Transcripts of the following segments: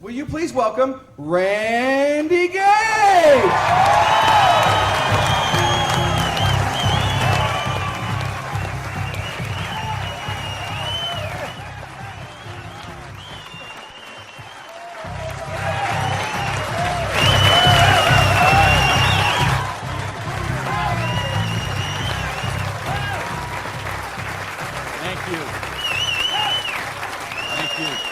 Will you please welcome Randy Gage? Thank you. Thank you.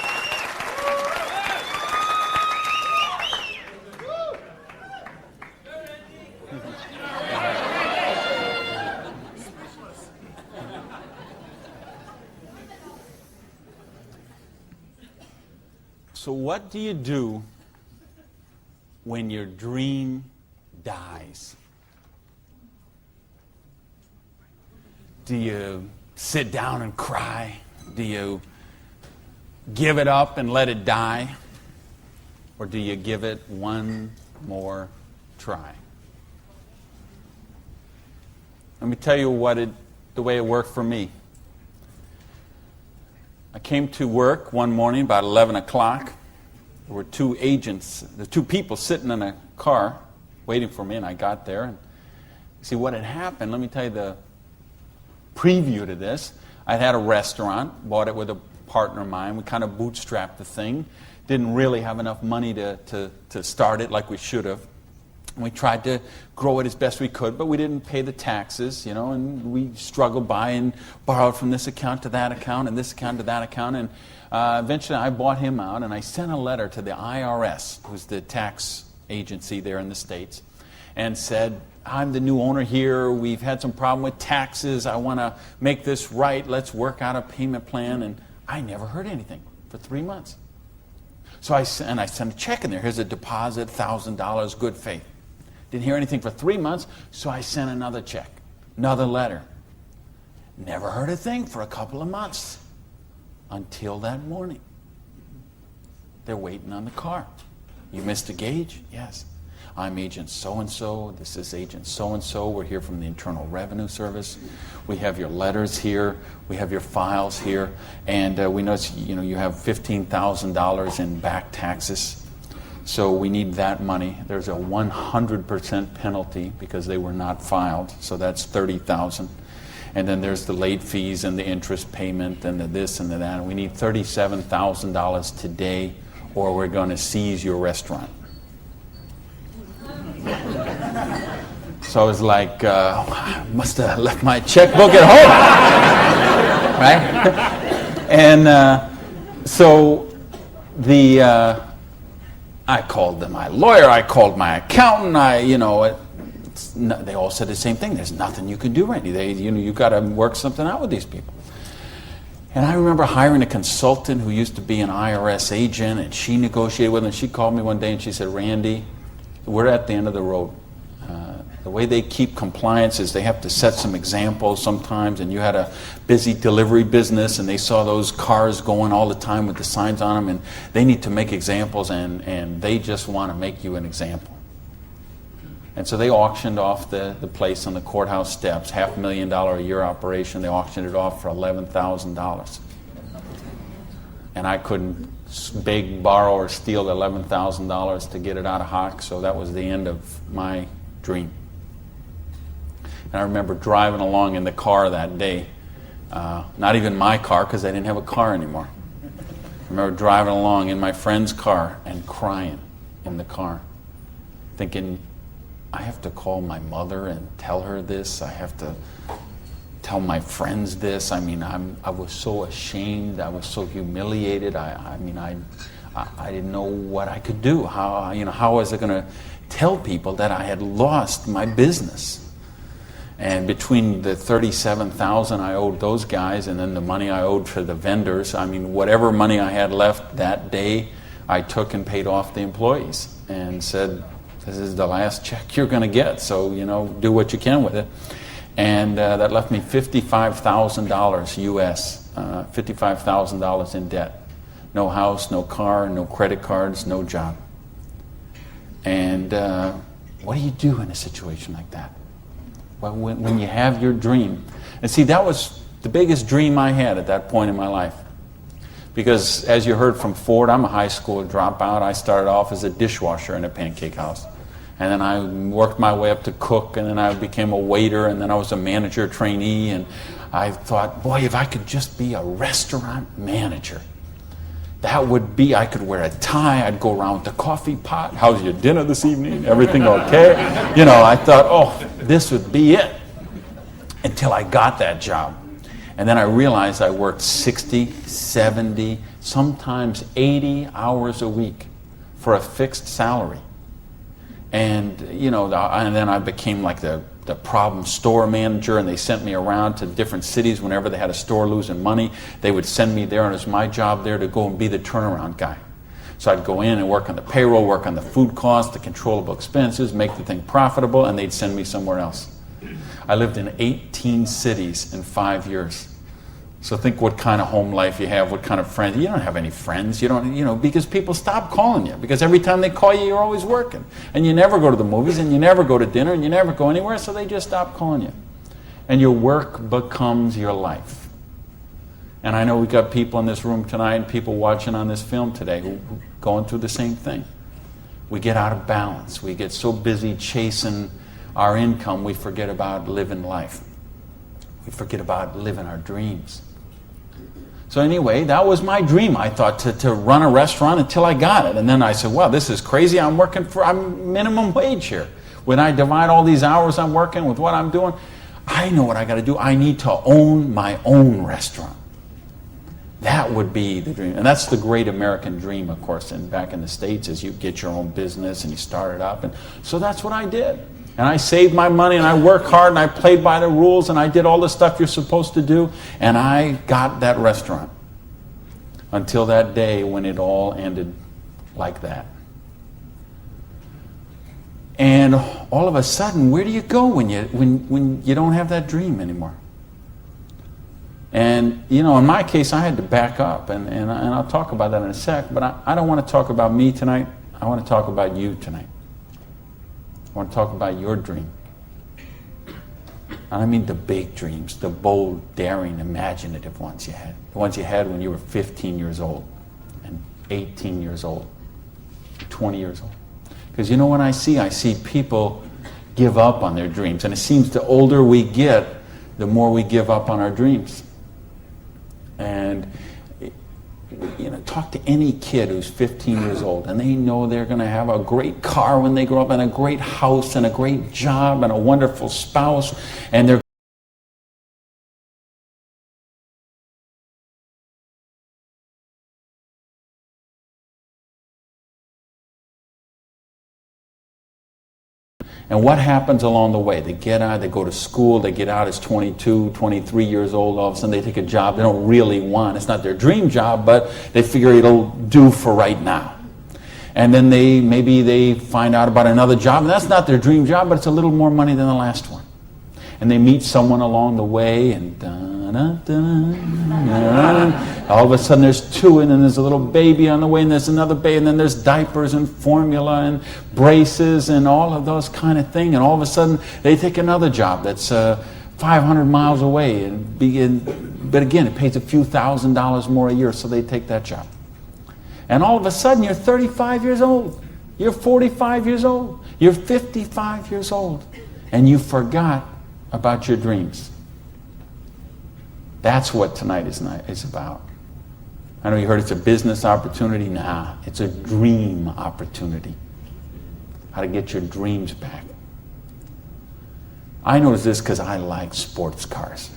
So what do you do when your dream dies? Do you sit down and cry? Do you give it up and let it die? Or do you give it one more try? Let me tell you the way it worked for me. I came to work one morning about 11 o'clock. There were two people sitting in a car waiting for me, and I got there. And see what had happened, let me tell you the preview to this. I had a restaurant, bought it with a partner of mine. We kind of bootstrapped the thing. Didn't really have enough money to start it like we should have. And we tried to grow it as best we could, but we didn't pay the taxes, and we struggled by and borrowed from this account to that account and this account to that account. And eventually I bought him out, and I sent a letter to the IRS, who's the tax agency there in the States, and said, I'm the new owner here. We've had some problem with taxes. I want to make this right. Let's work out a payment plan. And I never heard anything for 3 months. So I sent a check in there. Here's a deposit, $1,000, good faith. Didn't hear anything for 3 months, so I sent another check, another letter. Never heard a thing for a couple of months until that morning. They're waiting on the car. You Mr. Gage? Yes. I'm Agent so-and-so. This is Agent so-and-so. We're here from the Internal Revenue Service. We have your letters here. We have your files here. And we notice, you have $15,000 in back taxes. So we need that money. There's a 100% penalty because they were not filed. So that's $30,000. And then there's the late fees and the interest payment and the this and the that. And we need $37,000 today, or we're going to seize your restaurant. So I was like, I must have left my checkbook at home, right? And so I called my lawyer, I called my accountant. They all said the same thing. There's nothing you can do, Randy. You got to work something out with these people. And I remember hiring a consultant who used to be an IRS agent, and she negotiated with him. She called me one day and she said, Randy, we're at the end of the road. The way they keep compliance is they have to set some examples sometimes, and you had a busy delivery business and they saw those cars going all the time with the signs on them, and they need to make examples, and they just want to make you an example. And so they auctioned off the place on the courthouse steps, $500,000 a year operation. They auctioned it off for $11,000. And I couldn't beg, borrow, or steal $11,000 to get it out of hock, so that was the end of my dream. And I remember driving along in the car that day, not even my car because I didn't have a car anymore. I remember driving along in my friend's car and crying in the car, thinking, I have to call my mother and tell her this. I have to tell my friends this. I was so ashamed. I was so humiliated. I didn't know what I could do. How was I going to tell people that I had lost my business? And between the $37,000 I owed those guys and then the money I owed for the vendors, whatever money I had left that day, I took and paid off the employees and said, this is the last check you're going to get, so, do what you can with it. And that left me $55,000 US, $55,000 in debt. No house, no car, no credit cards, no job. And what do you do in a situation like that? Well, when you have your dream. And see, that was the biggest dream I had at that point in my life. Because as you heard from Ford, I'm a high school dropout. I started off as a dishwasher in a pancake house. And then I worked my way up to cook, and then I became a waiter, and then I was a manager trainee. And I thought, boy, if I could just be a restaurant manager, that would be, I could wear a tie, I'd go around with the coffee pot. How's your dinner this evening? Everything okay? You know, I thought, oh, this would be it. Until I got that job. And then I realized I worked 60, 70, sometimes 80 hours a week for a fixed salary. And, you know, and then I became like the problem store manager, and they sent me around to different cities whenever they had a store losing money. They would send me there, and it was my job there to go and be the turnaround guy. So I'd go in and work on the payroll, work on the food costs, the controllable expenses, make the thing profitable, and they'd send me somewhere else. I lived in 18 cities in 5 years. So think what kind of home life you have, what kind of friends. You don't have any friends. You don't, you know, because people stop calling you. Because every time they call you, you're always working. And you never go to the movies, and you never go to dinner, and you never go anywhere, so they just stop calling you. And your work becomes your life. And I know we got people in this room tonight and people watching on this film today who going through the same thing. We get out of balance. We get so busy chasing our income, we forget about living life. We forget about living our dreams. So anyway, that was my dream. I thought to run a restaurant until I got it. And then I said, well, this is crazy. I'm minimum wage here. When I divide all these hours I'm working with what I'm doing, I know what I got to do. I need to own my own restaurant. That would be the dream. And that's the great American dream, of course, and back in the States, is you get your own business and you start it up. And so that's what I did. And I saved my money, and I worked hard, and I played by the rules, and I did all the stuff you're supposed to do, and I got that restaurant. Until that day when it all ended like that. And all of a sudden, where do you go when you don't have that dream anymore? And, you know, in my case, I had to back up, and I'll talk about that in a sec, but I don't want to talk about me tonight. I want to talk about you tonight. I want to talk about your dream. And I mean the big dreams, the bold, daring, imaginative ones you had. The ones you had when you were 15 years old, and 18 years old, 20 years old. Because you know what I see people give up on their dreams. And it seems the older we get, the more we give up on our dreams. And you know, talk to any kid who's 15 years old, and they know they're going to have a great car when they grow up, and a great house, and a great job, and a wonderful spouse, and they're And what happens along the way? They get out, they go to school, they get out as 22, 23 years old, all of a sudden they take a job they don't really want. It's not their dream job, but they figure it'll do for right now. And then maybe they find out about another job, and that's not their dream job, but it's a little more money than the last one. And they meet someone along the way, and all of a sudden there's two, and then there's a little baby on the way, and there's another baby, and then there's diapers and formula and braces and all of those kind of things. And all of a sudden they take another job that's 500 miles away, but again, it pays a few $1,000s more a year, so they take that job. And all of a sudden you're 35 years old, you're 45 years old, you're 55 years old, and you forgot about your dreams. That's what tonight is about. I know you heard it's a business opportunity. Nah, it's a dream opportunity. How to get your dreams back. I noticed this because I like sports cars.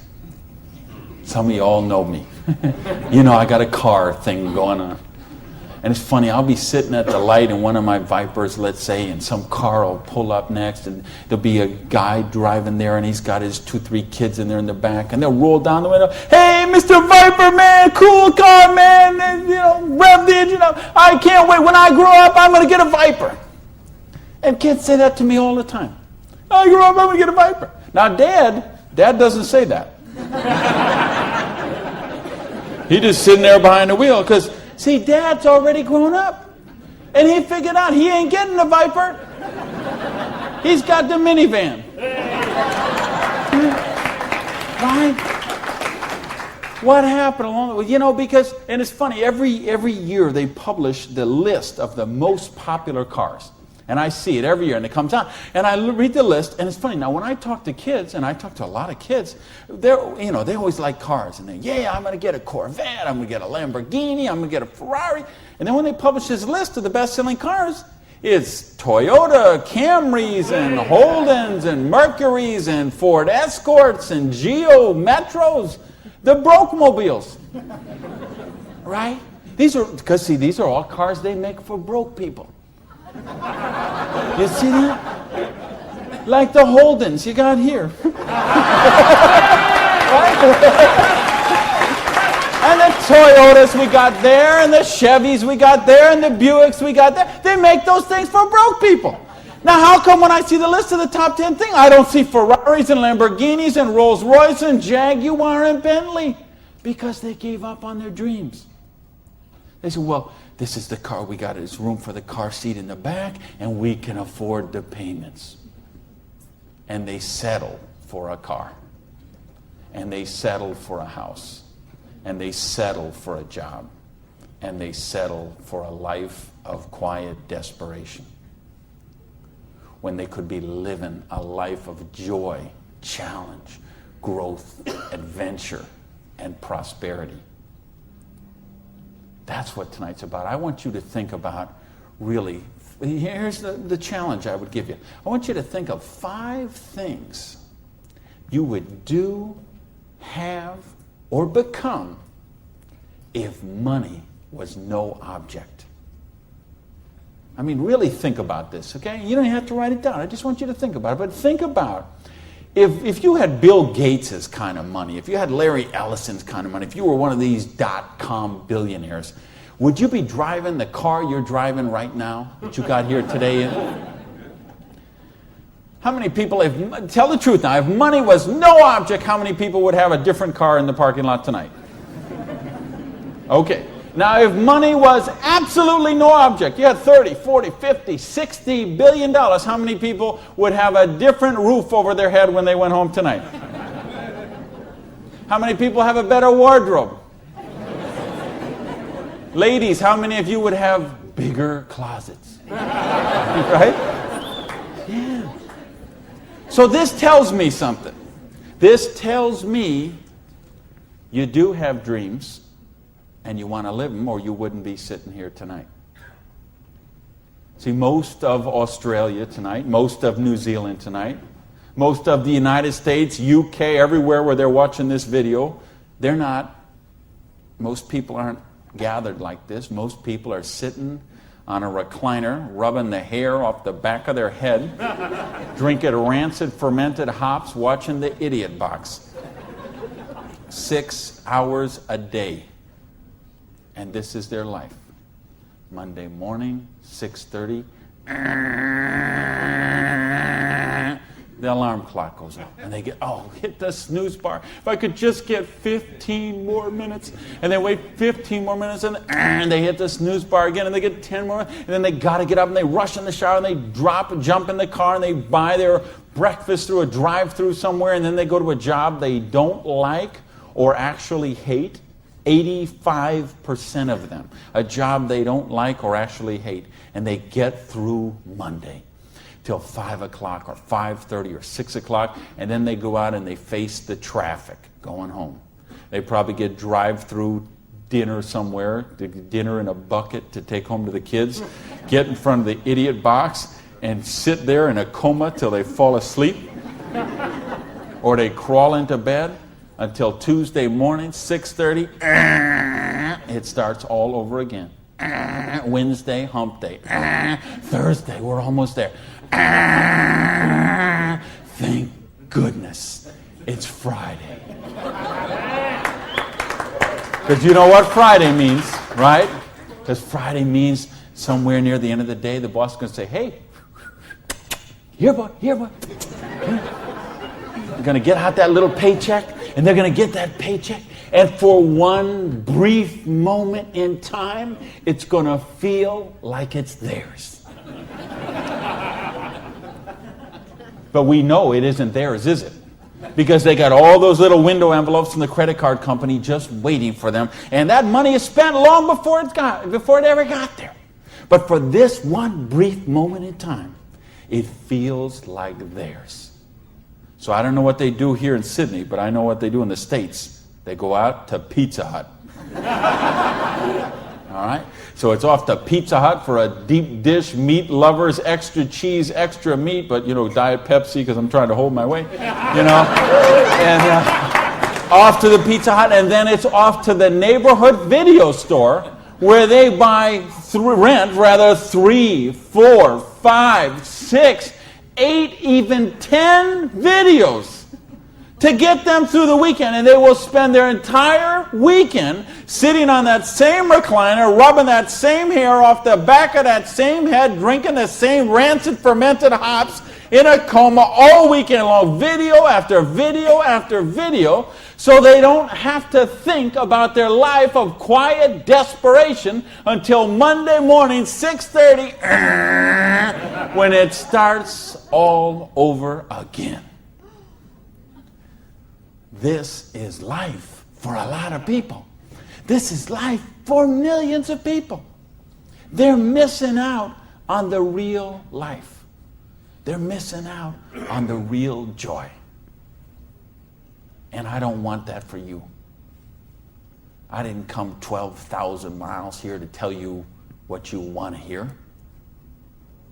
Some of you all know me. You know, I got a car thing going on. And it's funny, I'll be sitting at the light in one of my Vipers, let's say, and some car will pull up next, and there'll be a guy driving there, and he's got his 2-3 kids in there in the back, and they'll roll down the window, "Hey, Mr. Viper, man, cool car, man, and, you know, rev the engine up. I can't wait. When I grow up, I'm going to get a Viper." And kids say that to me all the time. "I grow up, I'm going to get a Viper." Now, Dad doesn't say that. He's just sitting there behind the wheel, because see, Dad's already grown up. And he figured out he ain't getting the Viper. He's got the minivan. Right? What happened along the way? You know, because, and it's funny, every year they publish the list of the most popular cars. And I see it every year, and it comes out. And I read the list, and it's funny. Now, when I talk to kids, and I talk to a lot of kids, they always like cars. And I'm going to get a Corvette, I'm going to get a Lamborghini, I'm going to get a Ferrari. And then when they publish this list of the best-selling cars, it's Toyota Camrys and Holdens and Mercurys and Ford Escorts and Geo Metros, the broke mobiles, right? These are all cars they make for broke people. You see that? Like the Holdens you got here. Right? And the Toyotas we got there, and the Chevys we got there, and the Buicks we got there. They make those things for broke people. Now, how come when I see the list of the top 10 things, I don't see Ferraris and Lamborghinis and Rolls Royce and Jaguar and Bentley? Because they gave up on their dreams. They said, well, this is the car we got. There's room for the car seat in the back, and we can afford the payments. And they settle for a car. And they settle for a house. And they settle for a job. And they settle for a life of quiet desperation. When they could be living a life of joy, challenge, growth, adventure, and prosperity. That's what tonight's about. I want you to think about, really, here's the challenge I would give you. I want you to think of 5 things you would do, have, or become if money was no object. I mean, really think about this, okay? You don't have to write it down. I just want you to think about it. But think about if you had Bill Gates' kind of money, if you had Larry Ellison's kind of money, if you were one of these .com billionaires, would you be driving the car you're driving right now that you got here today in? How many people, tell the truth now, if money was no object, how many people would have a different car in the parking lot tonight? Okay. Now, if money was absolutely no object, you had 30, 40, 50, 60 billion dollars, how many people would have a different roof over their head when they went home tonight? How many people have a better wardrobe? Ladies, how many of you would have bigger closets? Right? Yeah. So this tells me something. This tells me you do have dreams and you want to live them, or you wouldn't be sitting here tonight. See, most of Australia tonight, most of New Zealand tonight, most of the United States, UK, everywhere where they're watching this video, most people aren't gathered like this. Most people are sitting on a recliner, rubbing the hair off the back of their head, drinking rancid fermented hops, watching the Idiot Box. 6 hours a day. And this is their life. Monday morning, 6:30, the alarm clock goes off. And they hit the snooze bar. If I could just get 15 more minutes. And they wait 15 more minutes, and they hit the snooze bar again, and they get 10 more. And then they got to get up, and they rush in the shower, and they jump in the car, and they buy their breakfast through a drive-through somewhere, and then they go to a job they don't like or actually hate. 85% of them, a job they don't like or actually hate, and they get through Monday till 5 o'clock or 5:30 or 6 o'clock, and then they go out and they face the traffic going home. They probably get drive-through dinner somewhere, dinner in a bucket to take home to the kids, get in front of the Idiot Box and sit there in a coma till they fall asleep, or they crawl into bed until Tuesday morning, 6:30, it starts all over again. Wednesday, hump day. Thursday, we're almost there. Thank goodness it's Friday. Because you know what Friday means, right? Because Friday means somewhere near the end of the day, the boss is going to say, hey, here, boy. You're going to get out that little paycheck, and they're going to get that paycheck, and for one brief moment in time, it's going to feel like it's theirs. But we know it isn't theirs, is it? because they got all those little window envelopes from the credit card company just waiting for them. And that money is spent long before it ever got there. But for this one brief moment in time, it feels like theirs. So I don't know what they do here in Sydney, but I know what they do in the States. They go out to Pizza Hut. All right? So it's off to Pizza Hut for a deep dish, meat lovers, extra cheese, extra meat, but, Diet Pepsi because I'm trying to hold my weight, And off to the Pizza Hut, and then it's off to the neighborhood video store where they rent 3, 4, 5, 6, 8, even 10 videos to get them through the weekend. And they will spend their entire weekend sitting on that same recliner, rubbing that same hair off the back of that same head, drinking the same rancid fermented hops in a coma all weekend long, video after video after video, so they don't have to think about their life of quiet desperation until Monday morning, 6:30, when it starts all over again. This is life for a lot of people. This is life for millions of people. They're missing out on the real life. They're missing out on the real joy. And I don't want that for you. I didn't come 12,000 miles here to tell you what you want to hear.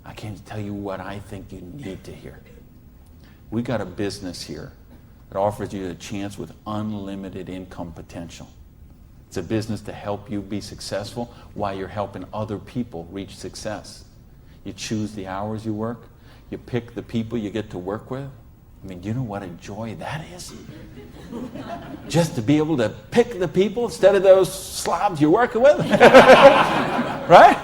I came to tell you what I think you need to hear. We got a business here that offers you a chance with unlimited income potential. It's a business to help you be successful while you're helping other people reach success. You choose the hours you work. You pick the people you get to work with. I mean, do you know what a joy that is? Just to be able to pick the people instead of those slobs you're working with. Right?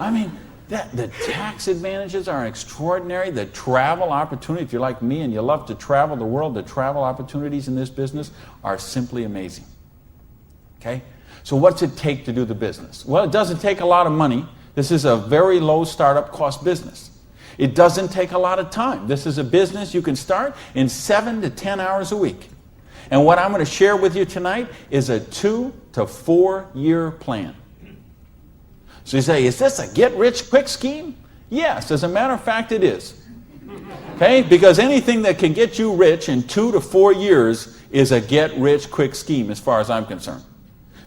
I mean, the tax advantages are extraordinary. The travel opportunity, if you're like me and you love to travel the world, the travel opportunities in this business are simply amazing. Okay? So what's it take to do the business? Well, it doesn't take a lot of money. This is a very low startup cost business. It doesn't take a lot of time. This is a business you can start in 7 to 10 hours a week. And what I'm going to share with you tonight is a 2 to 4 year plan. So you say, is this a get-rich-quick scheme? Yes, as a matter of fact, it is. Okay? Because anything that can get you rich in 2 to 4 years is a get-rich-quick scheme as far as I'm concerned.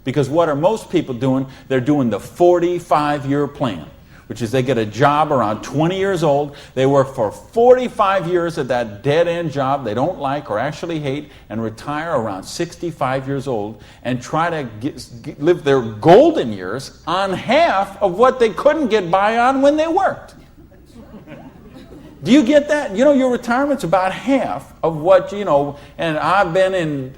Because what are most people doing? They're doing the 45-year plan, which is they get a job around 20 years old. They work for 45 years at that dead-end job they don't like or actually hate and retire around 65 years old and try to live their golden years on half of what they couldn't get by on when they worked. Do you get that? Your retirement's about half of what, and I've been in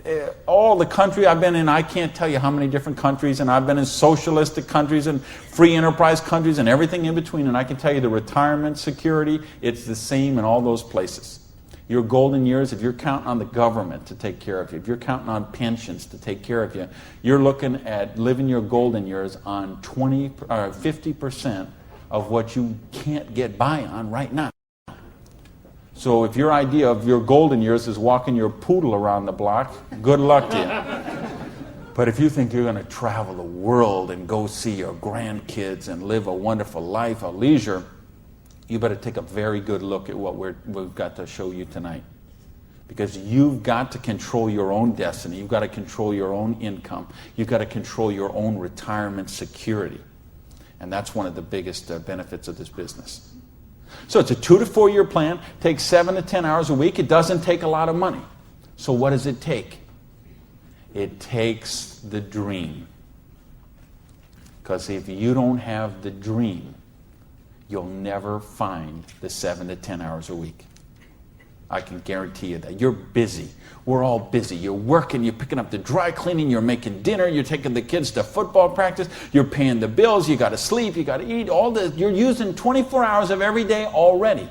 all the country I've been in, I can't tell you how many different countries, and I've been in socialistic countries and free enterprise countries and everything in between, and I can tell you the retirement security, it's the same in all those places. Your golden years, if you're counting on the government to take care of you, if you're counting on pensions to take care of you, you're looking at living your golden years on 50% of what you can't get by on right now. So if your idea of your golden years is walking your poodle around the block, good luck to you. But if you think you're going to travel the world and go see your grandkids and live a wonderful life of leisure, you better take a very good look at what we've got to show you tonight. Because you've got to control your own destiny. You've got to control your own income. You've got to control your own retirement security. And that's one of the biggest benefits of this business. So it's a 2 to 4 year plan, takes 7 to 10 hours a week. It doesn't take a lot of money. So what does it take? It takes the dream. Because if you don't have the dream, you'll never find the 7 to 10 hours a week. I can guarantee you that. You're busy. We're all busy. You're working, you're picking up the dry cleaning, you're making dinner, you're taking the kids to football practice, you're paying the bills, you got to sleep, you got to eat, all this. You're using 24 hours of every day already.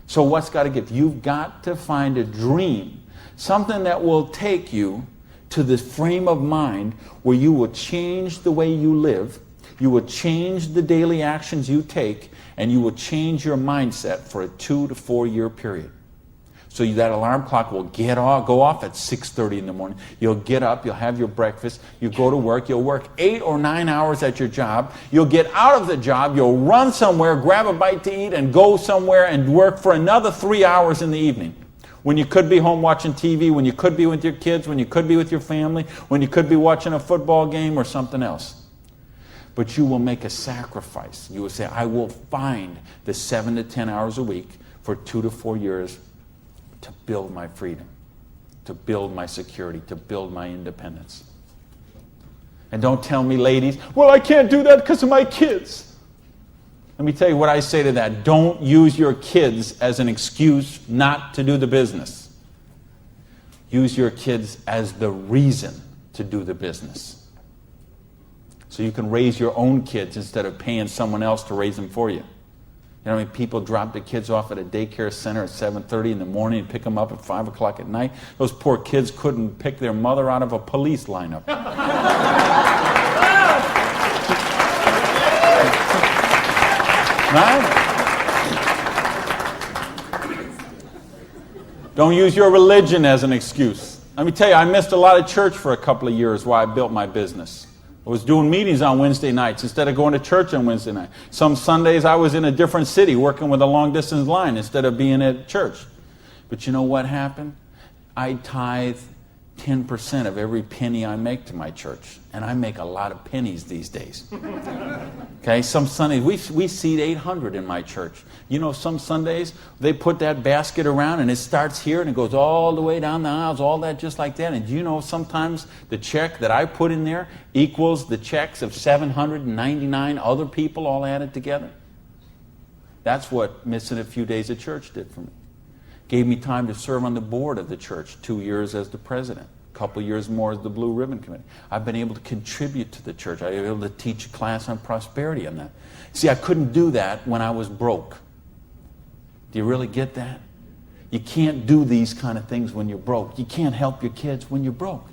So what's got to give? You've got to find a dream, something that will take you to this frame of mind where you will change the way you live, you will change the daily actions you take, and you will change your mindset for a 2 to 4 year period. So that alarm clock will go off at 6:30 in the morning. You'll get up, you'll have your breakfast, you go to work, you'll work 8 or 9 hours at your job, you'll get out of the job, you'll run somewhere, grab a bite to eat, and go somewhere and work for another 3 hours in the evening. When you could be home watching TV, when you could be with your kids, when you could be with your family, when you could be watching a football game or something else. But you will make a sacrifice. You will say, I will find the 7 to 10 hours a week for 2 to 4 years to build my freedom, to build my security, to build my independence. And don't tell me, ladies, well, I can't do that because of my kids. Let me tell you what I say to that. Don't use your kids as an excuse not to do the business. Use your kids as the reason to do the business. So you can raise your own kids instead of paying someone else to raise them for you. You know, I mean, people drop their kids off at a daycare center at 7:30 in the morning and pick them up at 5 o'clock at night. Those poor kids couldn't pick their mother out of a police lineup. Right? Don't use your religion as an excuse. Let me tell you, I missed a lot of church for a couple of years while I built my business. I was doing meetings on Wednesday nights instead of going to church on Wednesday night. Some Sundays I was in a different city working with a long-distance line instead of being at church. But you know what happened? I tithe 10% of every penny I make to my church. And I make a lot of pennies these days. Okay, some Sundays, we seat 800 in my church. You know, some Sundays, they put that basket around and it starts here and it goes all the way down the aisles, all that just like that. And you know, sometimes the check that I put in there equals the checks of 799 other people all added together. That's what missing a few days of church did for me. Gave me time to serve on the board of the church, 2 years as the president, a couple years more as the Blue Ribbon Committee. I've been able to contribute to the church. I've been able to teach a class on prosperity on that. See, I couldn't do that when I was broke. Do you really get that? You can't do these kind of things when you're broke. You can't help your kids when you're broke.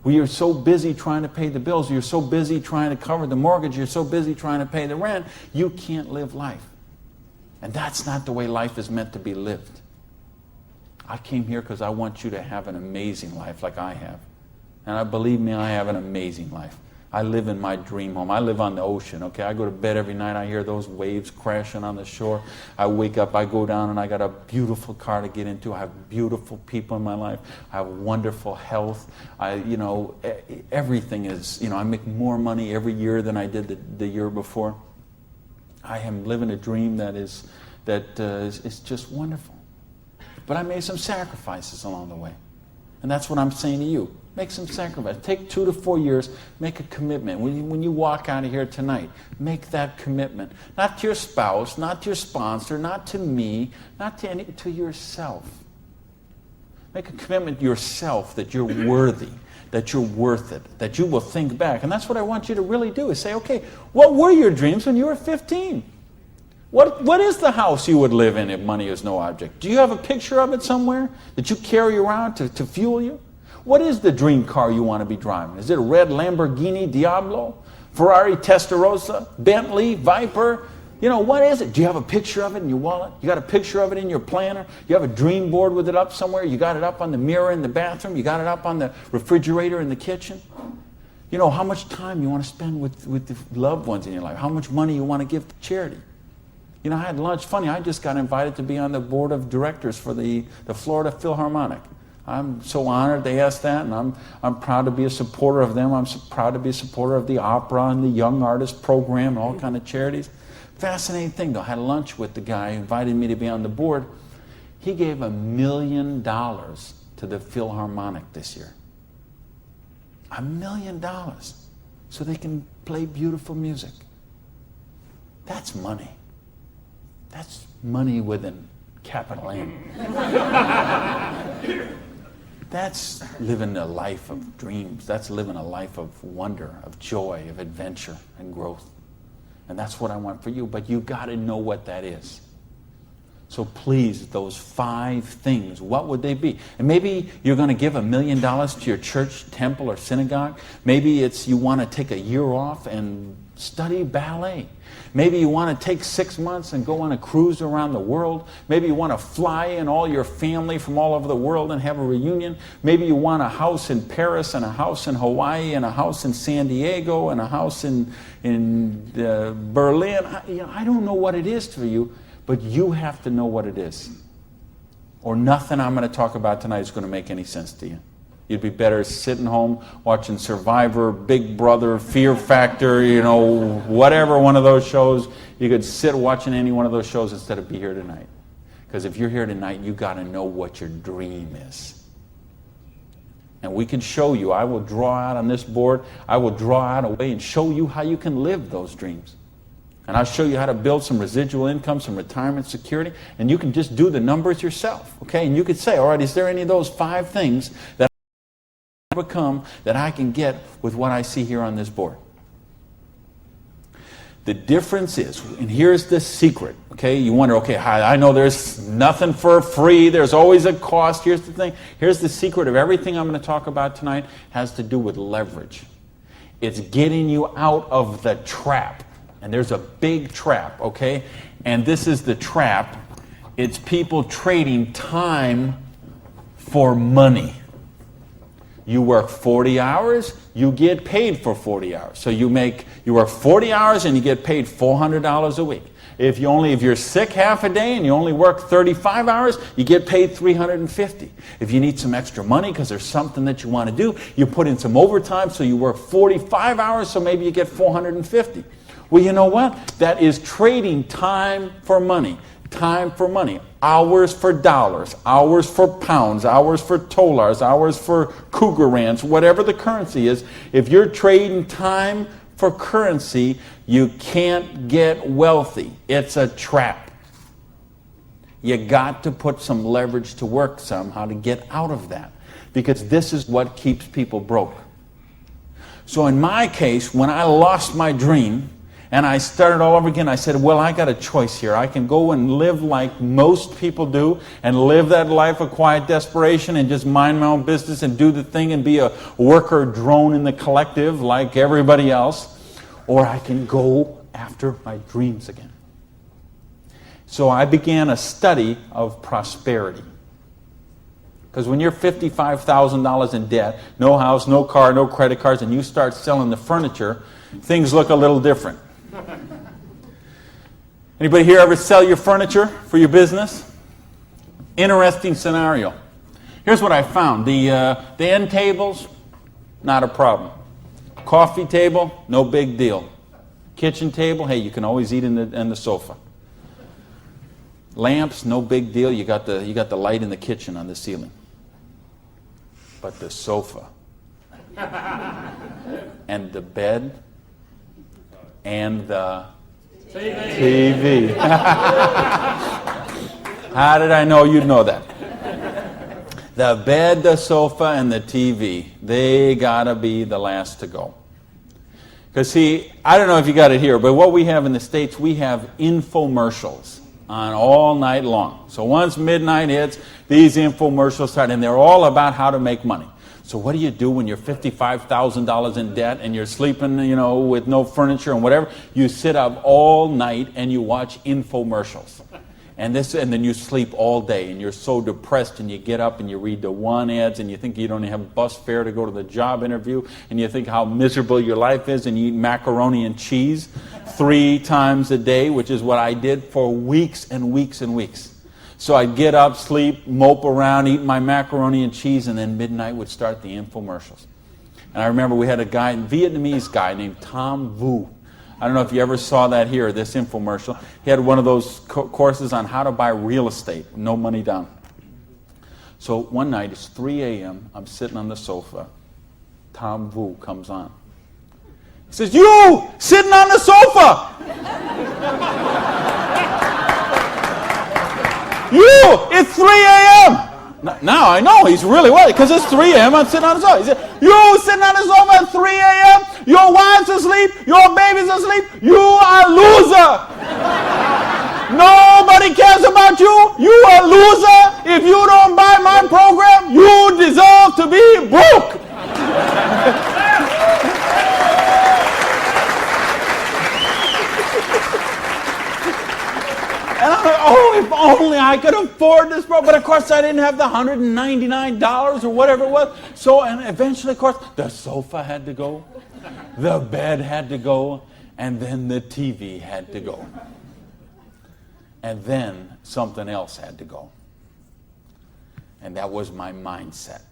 When you're so busy trying to pay the bills, you're so busy trying to cover the mortgage, you're so busy trying to pay the rent, you can't live life. And that's not the way life is meant to be lived. I came here because I want you to have an amazing life like I have. And believe me, I have an amazing life. I live in my dream home. I live on the ocean, okay? I go to bed every night. I hear those waves crashing on the shore. I wake up, I go down, and I got a beautiful car to get into. I have beautiful people in my life. I have wonderful health. Everything is, I make more money every year than I did the year before. I am living a dream that is just wonderful. But I made some sacrifices along the way. And that's what I'm saying to you. Make some sacrifices. Take 2 to 4 years. Make a commitment. When you walk out of here tonight, make that commitment. Not to your spouse, not to your sponsor, not to me, not to yourself. Make a commitment to yourself that you're worthy, that you're worth it, that you will think back. And that's what I want you to really do, is say, okay, what were your dreams when you were 15? What is the house you would live in if money is no object? Do you have a picture of it somewhere that you carry around to fuel you? What is the dream car you want to be driving? Is it a red Lamborghini Diablo? Ferrari Testarossa? Bentley? Viper? What is it? Do you have a picture of it in your wallet? You got a picture of it in your planner? You have a dream board with it up somewhere? You got it up on the mirror in the bathroom? You got it up on the refrigerator in the kitchen? How much time you want to spend with the loved ones in your life? How much money you want to give to charity? I had lunch. Funny, I just got invited to be on the board of directors for the Florida Philharmonic. I'm so honored they asked that, and I'm proud to be a supporter of them. I'm proud to be a supporter of the opera and the Young Artist Program and all kind of charities. Fascinating thing, though. I had lunch with the guy who invited me to be on the board. He gave $1 million to the Philharmonic this year. $1 million. So they can play beautiful music. That's money. That's money with a capital M. That's living a life of dreams. That's living a life of wonder, of joy, of adventure and growth. And that's what I want for you. But you got to know what that is. So please, those 5 things, what would they be? And maybe you're going to give $1 million to your church, temple, or synagogue. Maybe it's you want to take a year off and study ballet. Maybe you want to take 6 months and go on a cruise around the world. Maybe you want to fly in all your family from all over the world and have a reunion. Maybe you want a house in Paris and a house in Hawaii and a house in San Diego and a house in Berlin. I don't know what it is for you, but you have to know what it is. Or nothing I'm going to talk about tonight is going to make any sense to you. You'd be better sitting home watching Survivor, Big Brother, Fear Factor, whatever one of those shows. You could sit watching any one of those shows instead of be here tonight. Because if you're here tonight, you got to know what your dream is. And we can show you. I will draw out on this board. I will draw out a way and show you how you can live those dreams. And I'll show you how to build some residual income, some retirement security, and you can just do the numbers yourself, okay? And you could say, all right, is there any of those 5 things that I become that I can get with what I see here on this board? The difference is, and here's the secret, okay? You wonder, okay, I know there's nothing for free. There's always a cost. Here's the thing. Here's the secret of everything I'm going to talk about tonight has to do with leverage. It's getting you out of the trap. And there's a big trap, okay? And this is the trap. It's people trading time for money. You work 40 hours, you get paid for 40 hours. So you work 40 hours and you get paid $400 a week. If you're sick half a day and you only work 35 hours, you get paid $350. If you need some extra money because there's something that you want to do, you put in some overtime, so you work 45 hours, so maybe you get $450. Well, you know what? That is trading time for money. Time for money. Hours for dollars. Hours for pounds. Hours for dollars. Hours for Krugerrands. Whatever the currency is. If you're trading time for currency, you can't get wealthy. It's a trap. You got to put some leverage to work somehow to get out of that. Because this is what keeps people broke. So in my case, when I lost my dream, and I started all over again, I said, well, I got a choice here. I can go and live like most people do and live that life of quiet desperation and just mind my own business and do the thing and be a worker drone in the collective like everybody else. Or I can go after my dreams again. So I began a study of prosperity. Because when you're $55,000 in debt, no house, no car, no credit cards, and you start selling the furniture, things look a little different. Anybody here ever sell your furniture for your business? Interesting scenario. Here's what I found. The end tables, not a problem. Coffee table, no big deal. Kitchen table, hey, you can always eat in the sofa. Lamps, no big deal. You got the light in the kitchen on the ceiling. But the sofa and the bed and the TV. How did I know you'd know that? The bed, the sofa, and the TV, they gotta be the last to go. Because see, I don't know if you got it here, but what we have in the States, we have infomercials on all night long. So once midnight hits, these infomercials start, and they're all about how to make money. So what do you do when you're $55,000 in debt and you're sleeping, with no furniture and whatever? You sit up all night and you watch infomercials. And then you sleep all day and you're so depressed and you get up and you read the one ads and you think you don't have bus fare to go to the job interview and you think how miserable your life is and you eat macaroni and cheese 3 times a day, which is what I did for weeks and weeks and weeks. So I'd get up, sleep, mope around, eat my macaroni and cheese, and then midnight would start the infomercials. And I remember we had a Vietnamese guy named Tom Vu. I don't know if you ever saw that here, this infomercial. He had one of those courses on how to buy real estate, no money down. So one night, it's 3 a.m., I'm sitting on the sofa. Tom Vu comes on. He says, "You, sitting on the sofa! You, it's 3 a.m. Now I know he's really worried because it's 3 a.m. I'm sitting on the sofa. He said, "You sitting on the sofa at 3 a.m. Your wife's asleep. Your baby's asleep. You are a loser." Nobody cares about you. You a loser. If you don't buy my program, you deserve to be broke. And I'm like, oh, if only I could afford this, bro. But of course, I didn't have the $199 or whatever it was. So, and eventually, of course, the sofa had to go, the bed had to go, and then the TV had to go. And then something else had to go. And that was my mindset.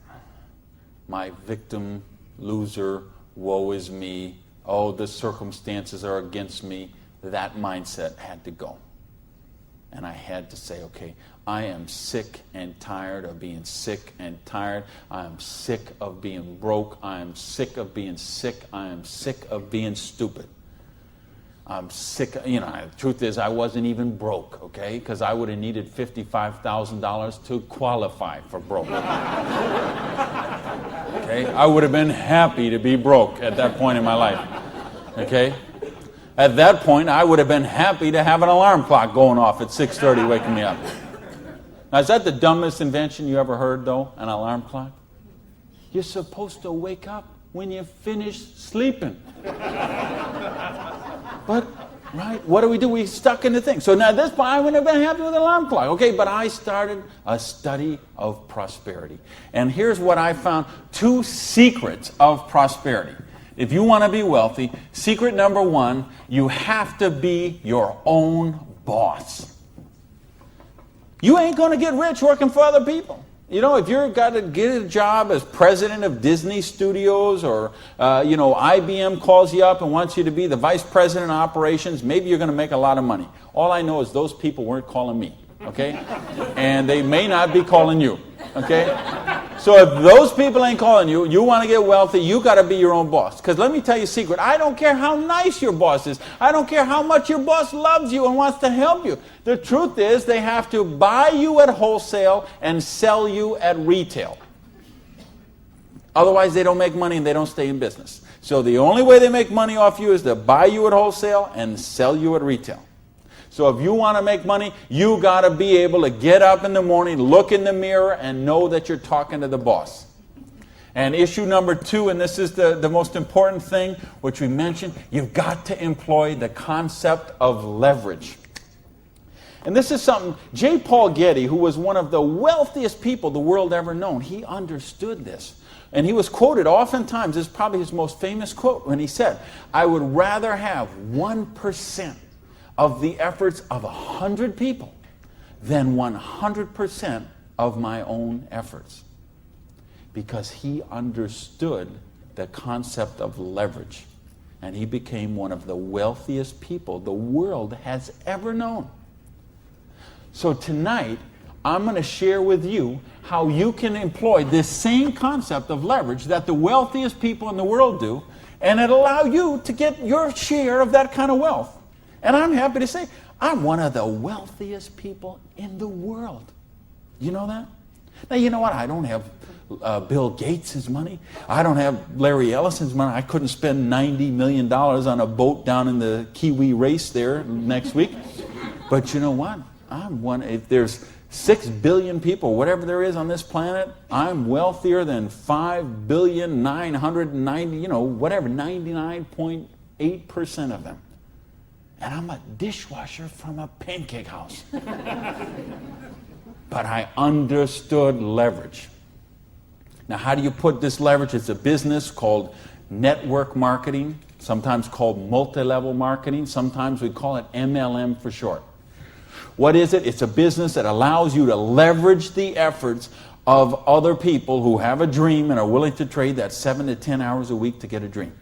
My victim, loser, woe is me, oh, the circumstances are against me. That mindset had to go. And I had to say, okay, I am sick and tired of being sick and tired. I am sick of being broke. I am sick of being sick. I am sick of being stupid. I'm sick. The truth is I wasn't even broke, okay? Because I would have needed $55,000 to qualify for broke. Okay? I would have been happy to be broke at that point in my life. Okay? At that point, I would have been happy to have an alarm clock going off at 6:30 waking me up. Now, is that the dumbest invention you ever heard, though, an alarm clock? You're supposed to wake up when you finish sleeping. But, right, what do? We stuck in the thing. So now at this point, I wouldn't have been happy with an alarm clock. Okay, but I started a study of prosperity. And here's what I found. 2 secrets of prosperity. If you want to be wealthy, secret number 1, you have to be your own boss. You ain't going to get rich working for other people. If you've got to get a job as president of Disney Studios or, IBM calls you up and wants you to be the vice president of operations, maybe you're going to make a lot of money. All I know is those people weren't calling me, okay? And they may not be calling you, okay? So if those people ain't calling you, you want to get wealthy, you got to be your own boss. Because let me tell you a secret. I don't care how nice your boss is. I don't care how much your boss loves you and wants to help you. The truth is they have to buy you at wholesale and sell you at retail. Otherwise, they don't make money and they don't stay in business. So the only way they make money off you is to buy you at wholesale and sell you at retail. So if you want to make money, you got to be able to get up in the morning, look in the mirror, and know that you're talking to the boss. And issue number 2, and this is the most important thing, which we mentioned, you've got to employ the concept of leverage. And this is something, J. Paul Getty, who was one of the wealthiest people the world ever known, he understood this. And he was quoted oftentimes, this is probably his most famous quote, when he said, I would rather have 1% of the efforts of 100 people than 100% of my own efforts. Because he understood the concept of leverage. And he became one of the wealthiest people the world has ever known. So tonight, I'm going to share with you how you can employ this same concept of leverage that the wealthiest people in the world do, and it'll allow you to get your share of that kind of wealth. And I'm happy to say, I'm one of the wealthiest people in the world. You know that? Now, you know what? I don't have Bill Gates' money. I don't have Larry Ellison's money. I couldn't spend $90 million on a boat down in the Kiwi race there next week. But you know what? I'm one. If there's 6 billion people, whatever there is on this planet, I'm wealthier than 5,990, whatever, 99.8% of them. And I'm a dishwasher from a pancake house. But I understood leverage. Now, how do you put this leverage? It's a business called network marketing, sometimes called multi-level marketing. Sometimes we call it MLM for short. What is it? It's a business that allows you to leverage the efforts of other people who have a dream and are willing to trade that 7 to 10 hours a week to get a dream.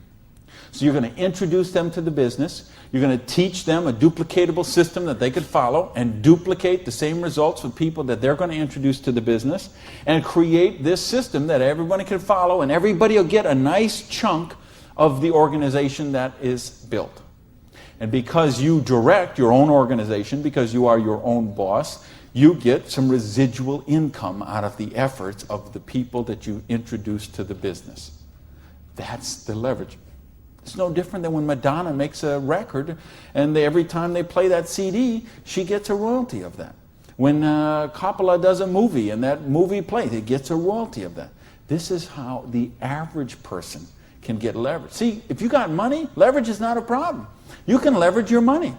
So you're going to introduce them to the business. You're going to teach them a duplicatable system that they could follow and duplicate the same results with people that they're going to introduce to the business and create this system that everybody can follow, and everybody will get a nice chunk of the organization that is built. And because you direct your own organization, because you are your own boss, you get some residual income out of the efforts of the people that you introduce to the business. That's the leverage. It's no different than when Madonna makes a record, and every time they play that CD, she gets a royalty of that. When Coppola does a movie and that movie plays, it gets a royalty of that. This is how the average person can get leverage. See, if you got money, leverage is not a problem. You can leverage your money.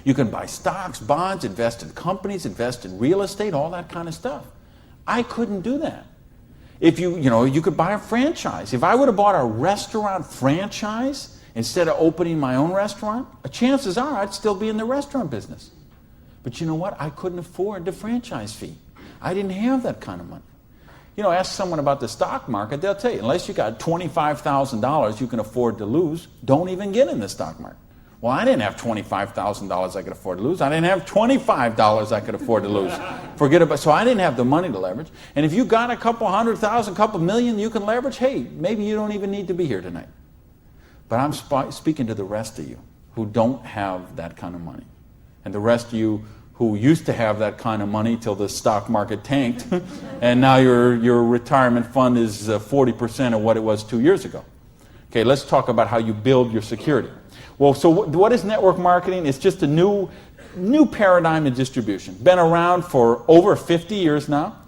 You can buy stocks, bonds, invest in companies, invest in real estate, all that kind of stuff. I couldn't do that. If you could buy a franchise. If I would have bought a restaurant franchise instead of opening my own restaurant, chances are I'd still be in the restaurant business. But you know what? I couldn't afford the franchise fee. I didn't have that kind of money. Ask someone about the stock market, they'll tell you, unless you got $25,000 you can afford to lose, don't even get in the stock market. Well, I didn't have $25,000 I could afford to lose. I didn't have $25 I could afford to lose. So I didn't have the money to leverage. And if you got a couple $100,000, couple million you can leverage, hey, maybe you don't even need to be here tonight. But I'm speaking to the rest of you who don't have that kind of money. And the rest of you who used to have that kind of money till the stock market tanked, and now your retirement fund is 40% of what it was 2 years ago. Okay, let's talk about how you build your security. Well, so what is network marketing? It's just a new paradigm in distribution. Been around for over 50 years now.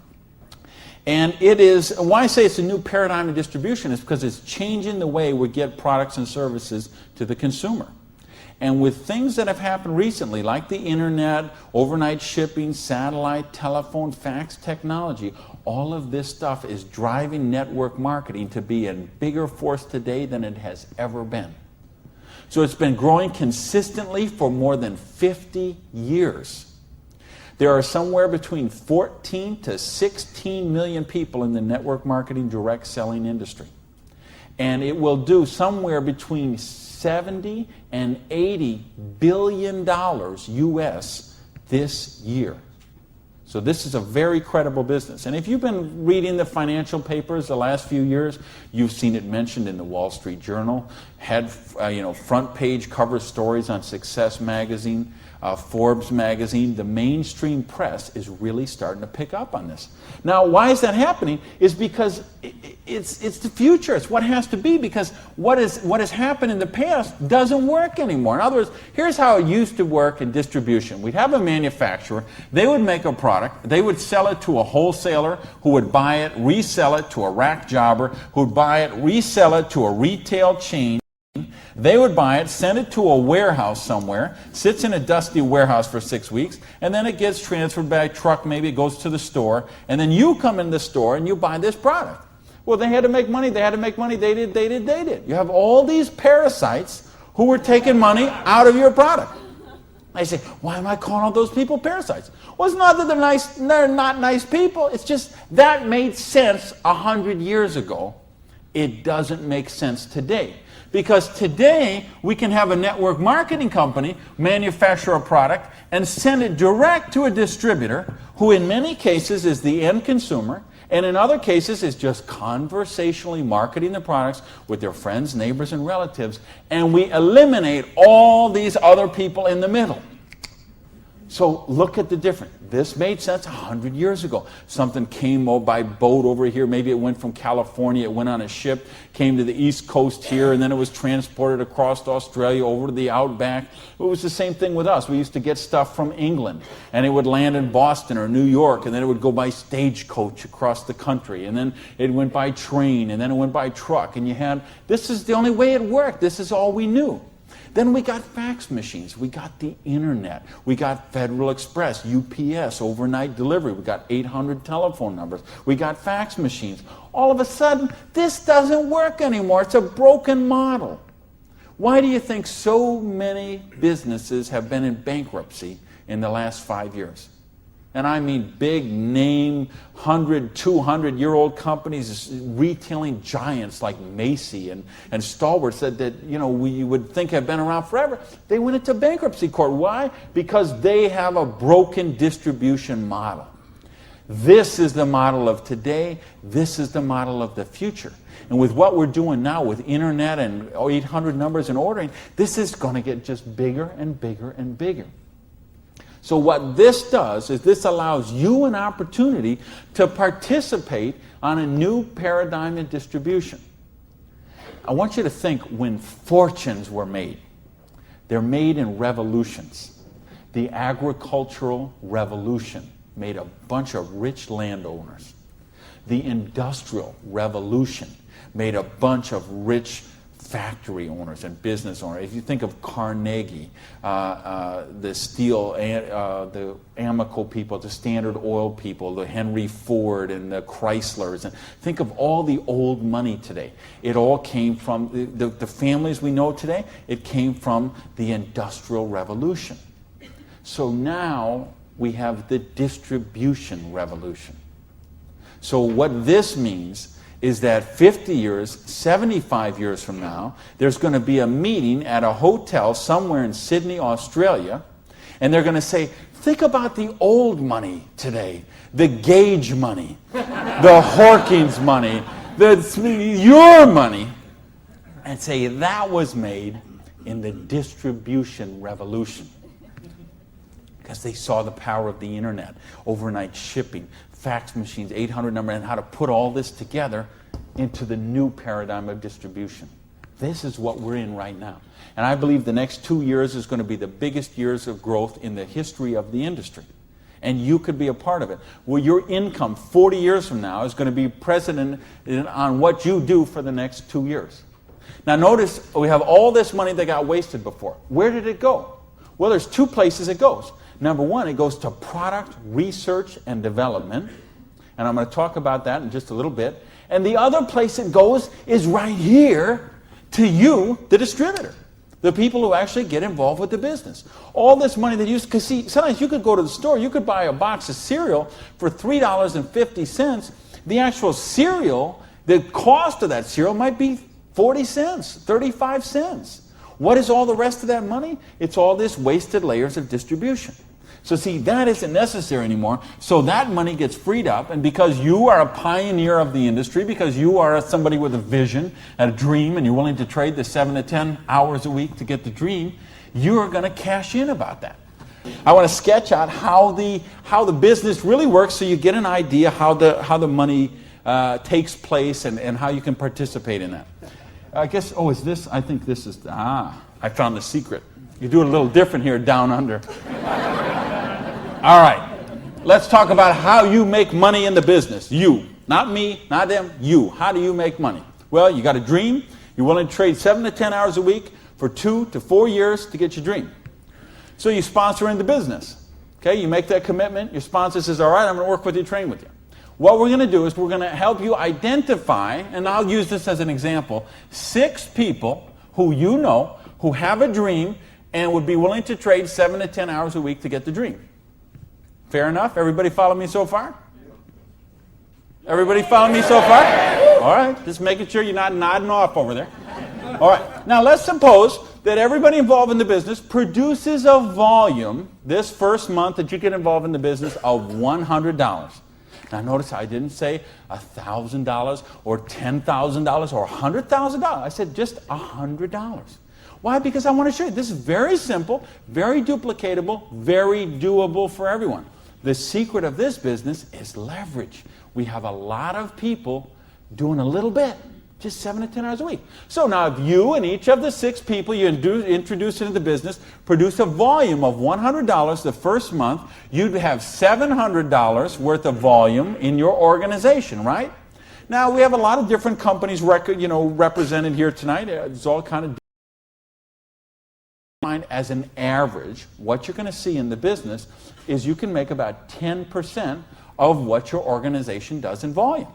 And it is, why I say it's a new paradigm in distribution is because it's changing the way we get products and services to the consumer. And with things that have happened recently, like the internet, overnight shipping, satellite, telephone, fax technology, all of this stuff is driving network marketing to be a bigger force today than it has ever been. So it's been growing consistently for more than 50 years. There are somewhere between 14 to 16 million people in the network marketing direct selling industry. And it will do somewhere between 70 and 80 billion dollars US this year. So this is a very credible business. And if you've been reading the financial papers the last few years, you've seen it mentioned in the Wall Street Journal, had front page cover stories on Success Magazine, Forbes Magazine. The mainstream press is really starting to pick up on this. Now, why is that happening? Is because it's the future. It's what has to be, because what has happened in the past doesn't work anymore. In other words, here's how it used to work in distribution. We'd have a manufacturer. They would make a product. They would sell it to a wholesaler who would buy it, resell it to a rack jobber who would buy it, resell it to a retail chain. They would buy it, send it to a warehouse somewhere, sits in a dusty warehouse for 6 weeks, and then it gets transferred by truck, maybe it goes to the store, and then you come in the store and you buy this product. Well, they had to make money, they did. You have all these parasites who were taking money out of your product. I say, why am I calling all those people parasites? Well, it's not that they're not nice people, it's just that made sense 100 years ago. It doesn't make sense today. Because today, we can have a network marketing company manufacture a product and send it direct to a distributor who in many cases is the end consumer, and in other cases is just conversationally marketing the products with their friends, neighbors, and relatives, and we eliminate all these other people in the middle. So look at the difference. This made sense 100 years ago. Something came by boat over here. Maybe it went from California, it went on a ship, came to the East Coast here, and then it was transported across Australia over to the outback. It was the same thing with us. We used to get stuff from England, and it would land in Boston or New York, and then it would go by stagecoach across the country, and then it went by train, and then it went by truck, and this is the only way it worked. This is all we knew. Then we got fax machines, we got the internet, we got Federal Express, UPS, overnight delivery, we got 800 telephone numbers, we got fax machines. All of a sudden, this doesn't work anymore. It's a broken model. Why do you think so many businesses have been in bankruptcy in the last 5 years? And I mean big name, 100, 200-year-old companies, retailing giants like Macy and Stalwart said that, we would think have been around forever. They went into bankruptcy court. Why? Because they have a broken distribution model. This is the model of today. This is the model of the future. And with what we're doing now with internet and 800 numbers and ordering, this is going to get just bigger and bigger and bigger. So what this does is this allows you an opportunity to participate on a new paradigm in distribution. I want you to think when fortunes were made. They're made in revolutions. The agricultural revolution made a bunch of rich landowners. The industrial revolution made a bunch of rich factory owners and business owners. If you think of Carnegie, the steel, the Amoco people, the Standard Oil people, the Henry Ford and the Chryslers, and think of all the old money today. It all came from the families we know today. It came from the Industrial Revolution. So now we have the distribution revolution. So what this means is that 50 years, 75 years from now, there's going to be a meeting at a hotel somewhere in Sydney, Australia, and they're going to say, think about the old money today, the Gage money, the Hawkins money, your money, and say that was made in the distribution revolution. Because they saw the power of the internet, overnight shipping, fax machines, 800 number, and how to put all this together into the new paradigm of distribution. This is what we're in right now. And I believe the next 2 years is going to be the biggest years of growth in the history of the industry. And you could be a part of it. Well, your income 40 years from now is going to be present on what you do for the next 2 years. Now notice, we have all this money that got wasted before. Where did it go? Well, there's two places it goes. Number one, it goes to product research and development. And I'm going to talk about that in just a little bit. And the other place it goes is right here to you, the distributor. The people who actually get involved with the business. All this money that you, because see, sometimes you could go to the store, you could buy a box of cereal for $3.50. The actual cereal, the cost of that cereal might be 40 cents, 35 cents. What is all the rest of that money? It's all this wasted layers of distribution. So see, that isn't necessary anymore. So that money gets freed up, and because you are a pioneer of the industry, because you are somebody with a vision and a dream, and you're willing to trade the 7 to 10 hours a week to get the dream, you are going to cash in about that. I want to sketch out how the business really works so you get an idea how the money takes place and how you can participate in that. I guess, is this? I think this is, I found the secret. You do it a little different here down under. All right, let's talk about how you make money in the business. You, not me, not them, you. How do you make money? Well, you got a dream. You're willing to trade 7 to 10 hours a week for 2 to 4 years to get your dream. So you sponsor in the business. Okay, you make that commitment. Your sponsor says, all right, I'm going to work with you, train with you. What we're going to do is we're going to help you identify, and I'll use this as an example, 6 people who you know who have a dream and would be willing to trade 7 to 10 hours a week to get the dream. Fair enough? Everybody follow me so far? Everybody follow me so far? All right, just making sure you're not nodding off over there. All right, now let's suppose that everybody involved in the business produces a volume this first month that you get involved in the business of $100. Now notice I didn't say $1,000 or $10,000 or $100,000. I said just $100. Why? Because I want to show you this is very simple, very duplicatable, very doable for everyone. The secret of this business is leverage. We have a lot of people doing a little bit, just 7 to 10 hours a week. So now if you and each of the 6 people you introduce into the business produce a volume of $100 the first month, you'd have $700 worth of volume in your organization, right? Now we have a lot of different companies represented here tonight. It's all kind of as an average. What you're going to see in the business is you can make about 10% of what your organization does in volume.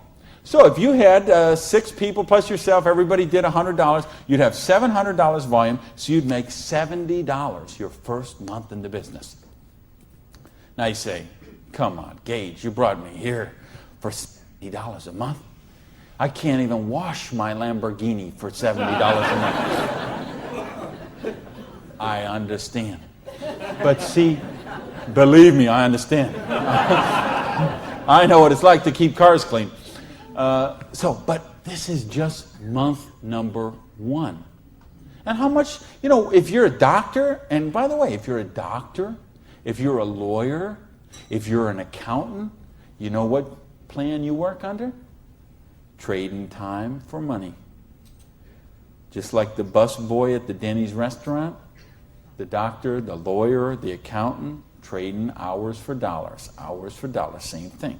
So if you had 6 people plus yourself, everybody did $100, you'd have $700 volume, so you'd make $70 your first month in the business. Now you say, come on, Gage, you brought me here for $70 a month. I can't even wash my Lamborghini for $70 a month. I understand. But see, believe me, I understand. I know what it's like to keep cars clean. But this is just month number 1. And how much, if you're a doctor, and by the way, if you're a doctor, if you're a lawyer, if you're an accountant, you know what plan you work under? Trading time for money. Just like the bus boy at the Denny's restaurant, the doctor, the lawyer, the accountant, trading hours for dollars, same thing.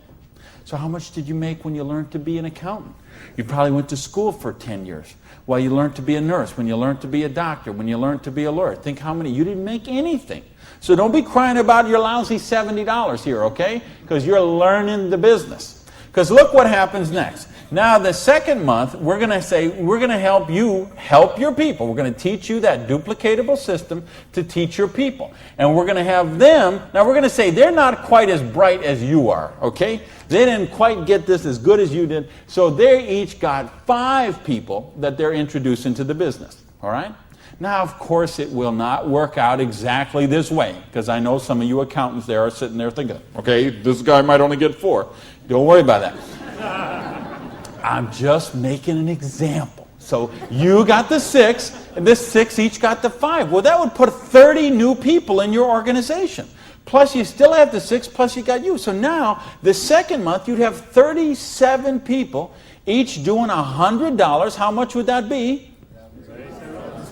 So how much did you make when you learned to be an accountant? You probably went to school for 10 years. While you learned to be a nurse, when you learned to be a doctor, when you learned to be a lawyer. Think how many, you didn't make anything. So don't be crying about your lousy $70 here, okay? Because you're learning the business. Because look what happens next. Now the second month, we're going to say, we're going to help you help your people. We're going to teach you that duplicatable system to teach your people. And we're going to have them, now we're going to say they're not quite as bright as you are, okay? They didn't quite get this as good as you did. So they each got 5 people that they're introducing to the business, all right? Now, of course, it will not work out exactly this way, because I know some of you accountants there are sitting there thinking, okay, this guy might only get 4. Don't worry about that. I'm just making an example. So you got the 6, and this 6 each got the 5. Well, that would put 30 new people in your organization. Plus, you still have the 6, plus you got you. So now, the second month, you'd have 37 people, each doing $100. How much would that be?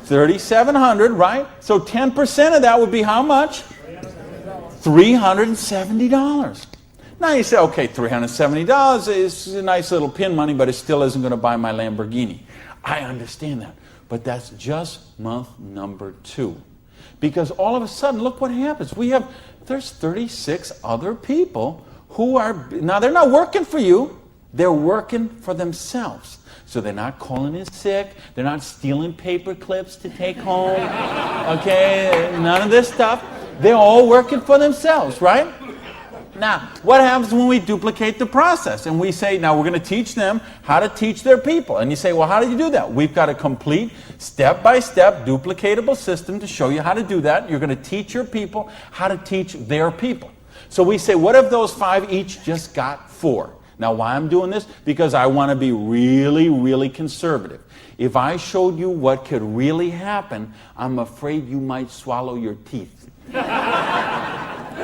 $3,700, right? So 10% of that would be how much? $370. Now you say, okay, $370 is a nice little pin money, but it still isn't going to buy my Lamborghini. I understand that. But that's just month number 2. Because all of a sudden, look what happens. There's 36 other people who are, now they're not working for you, they're working for themselves. So they're not calling in sick, they're not stealing paper clips to take home, okay, none of this stuff. They're all working for themselves, right? Now, what happens when we duplicate the process? And we say, now we're going to teach them how to teach their people. And you say, well, how do you do that? We've got a complete step-by-step duplicatable system to show you how to do that. You're going to teach your people how to teach their people. So we say, what if those 5 each just got 4? Now, why I'm doing this? Because I want to be really, really conservative. If I showed you what could really happen, I'm afraid you might swallow your teeth.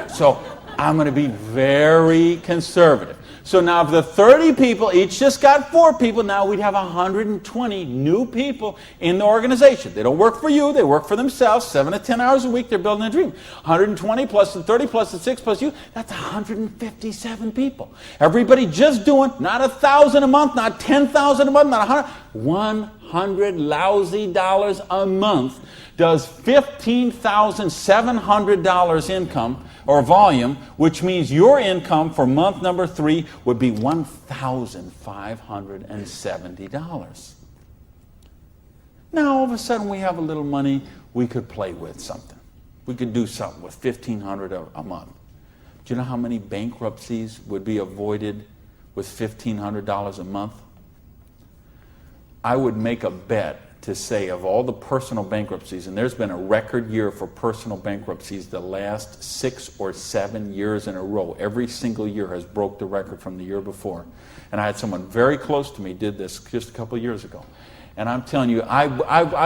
So I'm going to be very conservative. So now if the 30 people each just got 4 people, now we'd have 120 new people in the organization. They don't work for you, they work for themselves. 7 to 10 hours a week, they're building a dream. 120 plus the 30 plus the 6 plus you, that's 157 people. Everybody just doing not $1,000 a month, not $10,000 a month, not $100 lousy dollars a month does $15,700 income or volume, which means your income for month number 3 would be $1,570. Now all of a sudden we have a little money, we could play with something. We could do something with $1,500 a month. Do you know how many bankruptcies would be avoided with $1,500 a month? I would make a bet to say of all the personal bankruptcies, and there's been a record year for personal bankruptcies the last 6 or 7 years in a row. Every single year has broke the record from the year before. And I had someone very close to me did this just a couple of years ago. And I'm telling you, I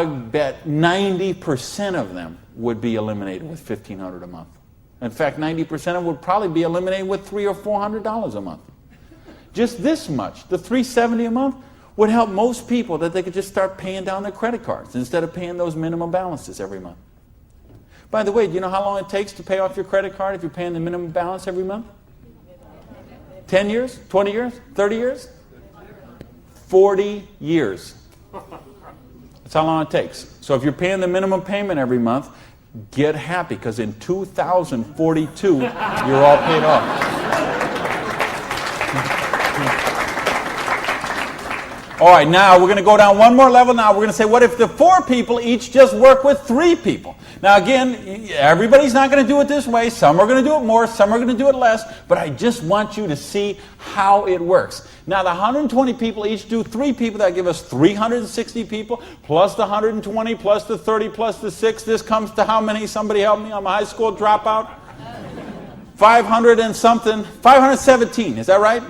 bet 90% of them would be eliminated with $1,500 a month. In fact, 90% of them would probably be eliminated with $300 or $400 a month. Just this much, the $370 a month, would help most people that they could just start paying down their credit cards instead of paying those minimum balances every month. By the way, do you know how long it takes to pay off your credit card if you're paying the minimum balance every month? 10 years? 20 years? 30 years? 40 years. That's how long it takes. So if you're paying the minimum payment every month, get happy, because in 2042, you're all paid off. All right, now we're going to go down one more level. Now we're going to say, what if the 4 people each just work with 3 people? Now again, everybody's not going to do it this way. Some are going to do it more, some are going to do it less, but I just want you to see how it works. Now the 120 people each do 3 people. That give us 360 people, plus the 120, plus the 30, plus the 6. This comes to how many? Somebody help me. I'm a high school dropout. 500 and something. 517, is that right?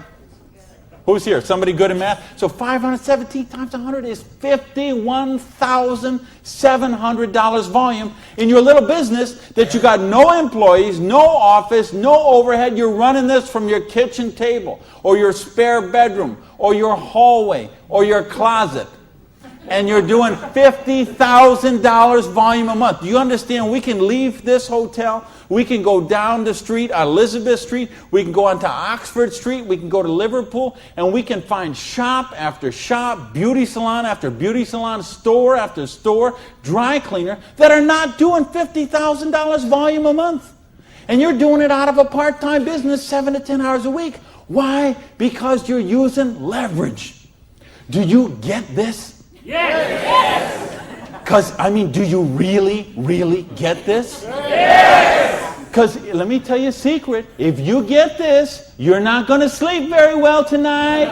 Who's here? Somebody good in math? So 517 times 100 is $51,700 volume in your little business that you got no employees, no office, no overhead. You're running this from your kitchen table or your spare bedroom or your hallway or your closet. and you're doing $50,000 volume a month. Do you understand? We can leave this hotel. We can go down the street, Elizabeth Street. We can go onto Oxford Street. We can go to Liverpool, and we can find shop after shop, beauty salon after beauty salon, store after store, dry cleaner that are not doing $50,000 volume a month. And you're doing it out of a part-time business, 7 to 10 hours a week. Why? Because you're using leverage. Do you get this? Yes. Because, do you really, really get this? Yes. Because, let me tell you a secret. If you get this, you're not going to sleep very well tonight.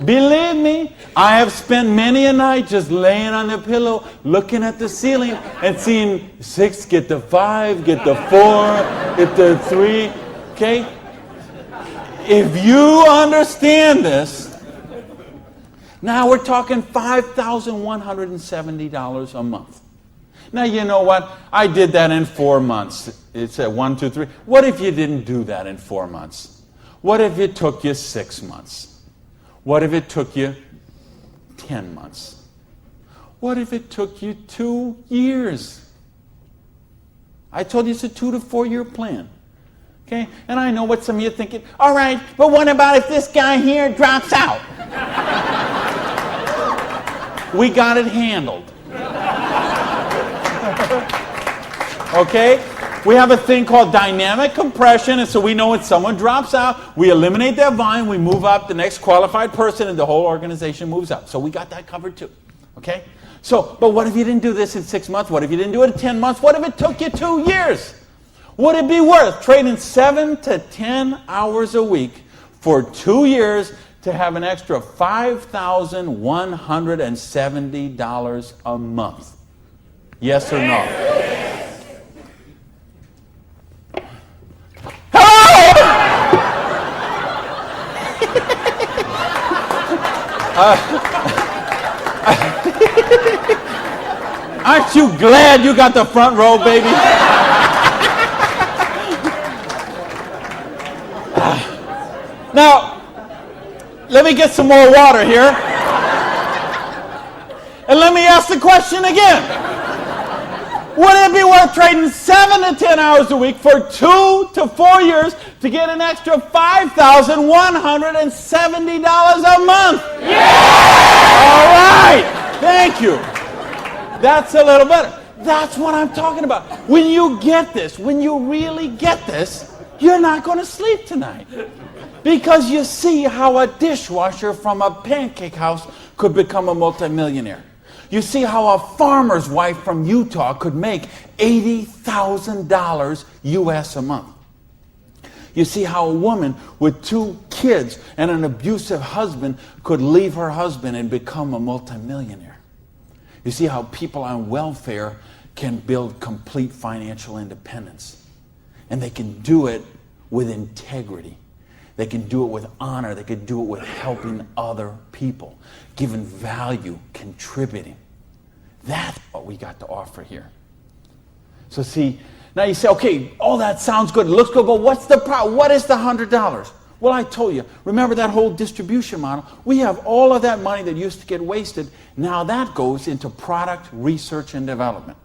Believe me, I have spent many a night just laying on the pillow, looking at the ceiling, and seeing 6 get the 5, get the 4, get the 3. Okay? If you understand this, now we're talking $5,170 a month. Now, you know what? I did that in 4 months. It said 1, 2, 3. What if you didn't do that in 4 months? What if it took you 6 months? What if it took you 10 months? What if it took you 2 years? I told you it's a 2 to 4 year plan. Okay? And I know what some of you are thinking. All right, but what about if this guy here drops out? We got it handled. Okay? We have a thing called dynamic compression, and so we know when someone drops out, we eliminate that volume, we move up the next qualified person, and the whole organization moves up. So we got that covered too. Okay? So, but what if you didn't do this in 6 months? What if you didn't do it in 10 months? What if it took you 2 years? Would it be worth trading 7 to 10 hours a week for 2 years to have an extra $5,170 a month? Yes or no? Aren't you glad you got the front row, baby? Now, let me get some more water here. And let me ask the question again. Would it be worth trading 7 to 10 hours a week for 2 to 4 years to get an extra $5,170 a month? Yeah! All right. Thank you. That's a little better. That's what I'm talking about. When you get this, when you really get this, you're not going to sleep tonight. Because you see how a dishwasher from a pancake house could become a multimillionaire. You see how a farmer's wife from Utah could make $80,000 US a month. You see how a woman with 2 kids and an abusive husband could leave her husband and become a multimillionaire. You see how people on welfare can build complete financial independence. And they can do it with integrity. They can do it with honor. They can do it with helping other people, giving value, contributing. That's what we got to offer here. So see, now you say, okay, all that sounds good. It looks good, but what's the problem? What is the $100? Well, I told you, remember that whole distribution model? We have all of that money that used to get wasted. Now that goes into product research and development.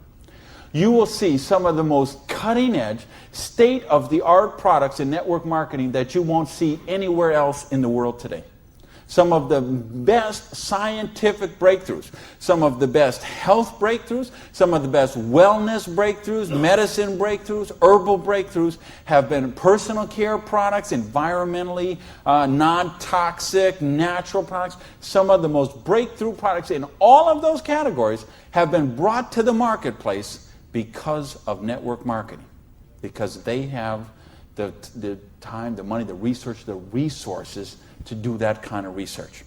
You will see some of the most cutting-edge, state-of-the-art products in network marketing that you won't see anywhere else in the world today. Some of the best scientific breakthroughs, some of the best health breakthroughs, some of the best wellness breakthroughs, medicine breakthroughs, herbal breakthroughs have been personal care products, environmentally non-toxic, natural products. Some of the most breakthrough products in all of those categories have been brought to the marketplace because of network marketing, because they have the time, the money, the research, the resources to do that kind of research.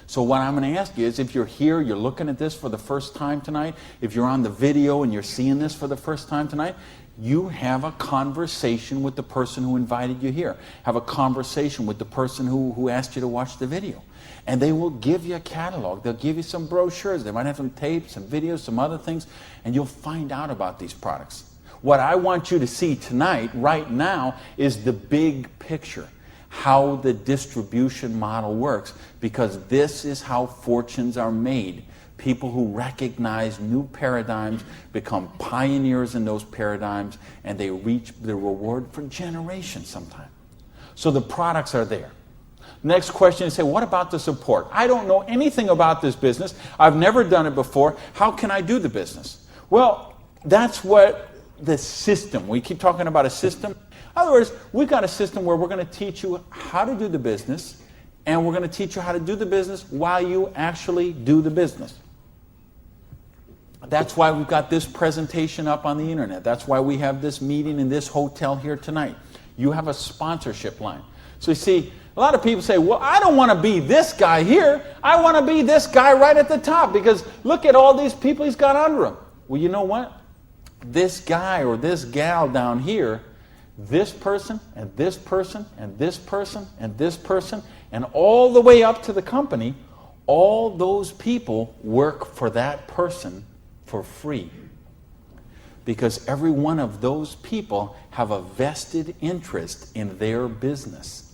So what I'm going to ask you is, if you're here, you're looking at this for the first time tonight, if you're on the video and you're seeing this for the first time tonight, you have a conversation with the person who invited you here. Have a conversation with the person who asked you to watch the video. And they will give you a catalog. They'll give you some brochures. They might have some tapes, some videos, some other things, and you'll find out about these products. What I want you to see tonight, right now, is the big picture. how the distribution model works, because this is how fortunes are made. People who recognize new paradigms become pioneers in those paradigms, and they reach the reward for generations sometimes. So the products are there. Next question is, say, what about the support? I don't know anything about this business. I've never done it before. How can I do the business? Well, that's what the system, we keep talking about a system. In other words, we've got a system where we're going to teach you how to do the business, and we're going to teach you how to do the business while you actually do the business. That's why we've got this presentation up on the internet. That's why we have this meeting in this hotel here tonight. You have a sponsorship line. So you see, a lot of people say, well, I don't want to be this guy here. I want to be this guy right at the top, because look at all these people he's got under him. Well, you know what? This guy or this gal down here, this person and this person and this person and this person, and all the way up to the company, all those people work for that person for free. Because every one of those people have a vested interest in their business.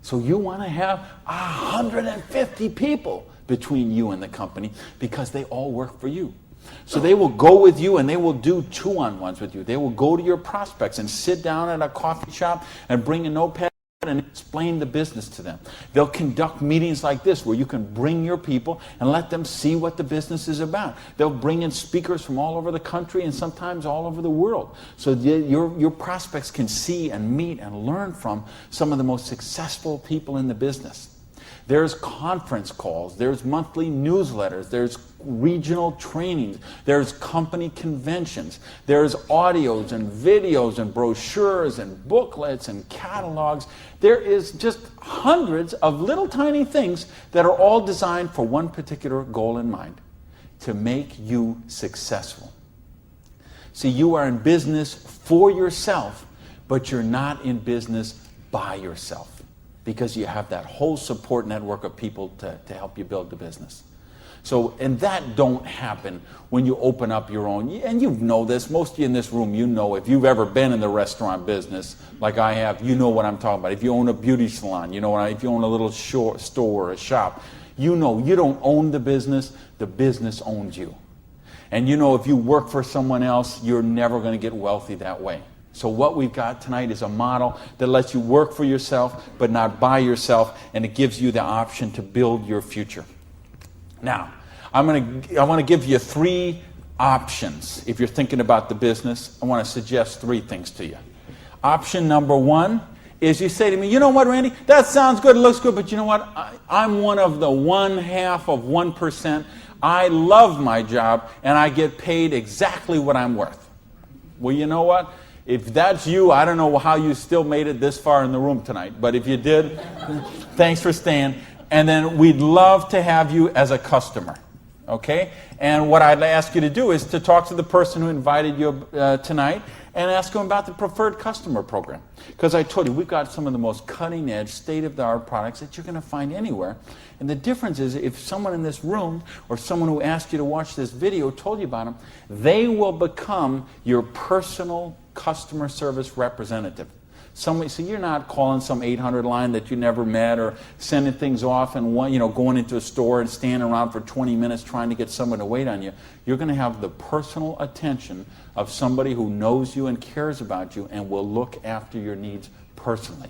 So you want to have 150 people between you and the company, because they all work for you. So they will go with you and they will do two-on-ones with you. They will go to your prospects and sit down at a coffee shop and bring a notepad and explain the business to them. They'll conduct meetings like this where you can bring your people and let them see what the business is about. They'll bring in speakers from all over the country and sometimes all over the world. So your prospects can see and meet and learn from some of the most successful people in the business. There's conference calls, there's monthly newsletters, there's regional trainings, there's company conventions, there's audios and videos and brochures and booklets and catalogs. There is just hundreds of little tiny things that are all designed for one particular goal in mind: to make you successful. See, you are in business for yourself, but you're not in business by yourself, because you have that whole support network of people to help you build the business. So, and that don't happen when you open up your own, and you know this, most of you in this room, you know, if you've ever been in the restaurant business, like I have, you know what I'm talking about. If you own a beauty salon, you know if you own a little store or a shop, you know you don't own the business owns you. And you know if you work for someone else, you're never going to get wealthy that way. So what we've got tonight is a model that lets you work for yourself, but not by yourself, and it gives you the option to build your future. Now, I want to give you 3 options. If you're thinking about the business, I want to suggest 3 things to you. Option number 1 is you say to me, you know what, Randy, that sounds good, it looks good, but you know what, I'm one of the 0.1%. I love my job, and I get paid exactly what I'm worth. Well, you know what? If that's you, I don't know how you still made it this far in the room tonight. But if you did, thanks for staying. And then we'd love to have you as a customer. Okay? And what I'd ask you to do is to talk to the person who invited you tonight and ask them about the preferred customer program. Because I told you, we've got some of the most cutting-edge, state-of-the-art products that you're going to find anywhere. And the difference is, if someone in this room or someone who asked you to watch this video told you about them, they will become your personal customer service representative. So you're not calling some 800 line that you never met, or sending things off and going into a store and standing around for 20 minutes trying to get someone to wait on you. You're going to have the personal attention of somebody who knows you and cares about you and will look after your needs personally.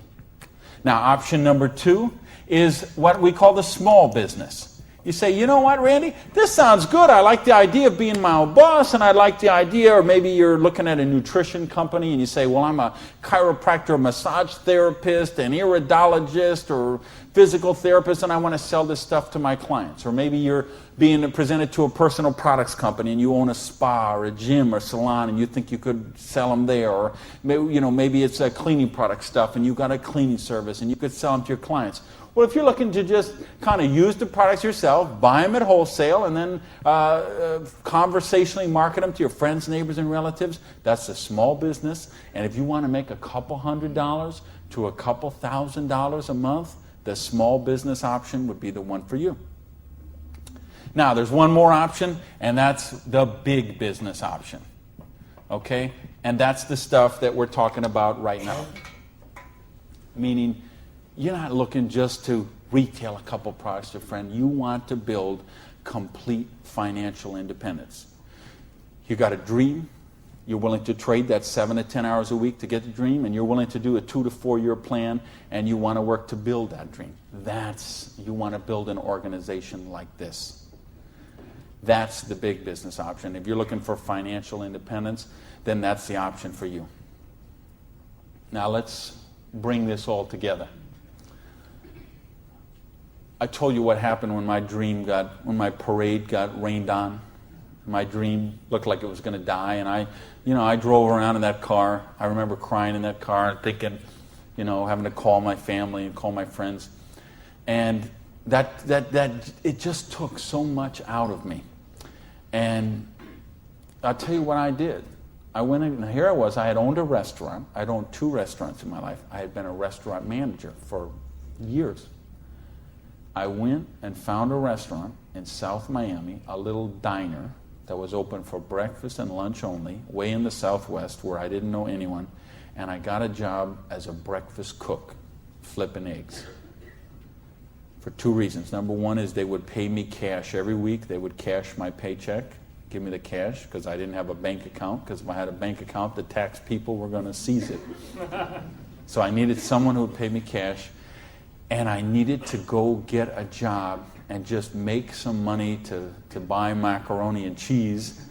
Now, option number 2 is what we call the small business. You say, you know what, Randy, this sounds good. I like the idea of being my own boss, and I like the idea, or maybe you're looking at a nutrition company and you say, well, I'm a chiropractor, massage therapist, an iridologist, or physical therapist, and I want to sell this stuff to my clients. Or maybe you're being presented to a personal products company and you own a spa or a gym or salon and you think you could sell them there. Or maybe it's a cleaning product stuff and you've got a cleaning service and you could sell them to your clients. Well, if you're looking to just kind of use the products yourself, buy them at wholesale, and then conversationally market them to your friends, neighbors, and relatives, that's a small business. And if you want to make a couple $100 to a couple $1,000 a month, the small business option would be the one for you. Now, there's one more option, and that's the big business option. Okay? And that's the stuff that we're talking about right now. meaning you're not looking just to retail a couple products to a friend. You want to build complete financial independence. You got a dream. You're willing to trade that 7 to 10 hours a week to get the dream, and you're willing to do a 2 to 4 year plan, and you want to work to build that dream. You want to build an organization like this. That's the big business option. If you're looking for financial independence, then that's the option for you. Now let's bring this all together. I told you what happened when my parade got rained on. My dream looked like it was going to die, and I drove around in that car. I remember crying in that car and thinking, having to call my family and call my friends. And that it just took so much out of me. And I'll tell you what I did. I went in, and here I was. I had owned a restaurant. I'd owned 2 restaurants in my life. I had been a restaurant manager for years. I went and found a restaurant in South Miami, a little diner that was open for breakfast and lunch only, way in the Southwest where I didn't know anyone, and I got a job as a breakfast cook, flipping eggs. For 2 reasons. Number one is they would pay me cash every week. They would cash my paycheck, give me the cash, because I didn't have a bank account, because if I had a bank account, the tax people were going to seize it. So I needed someone who would pay me cash. And I needed to go get a job and just make some money to buy macaroni and cheese.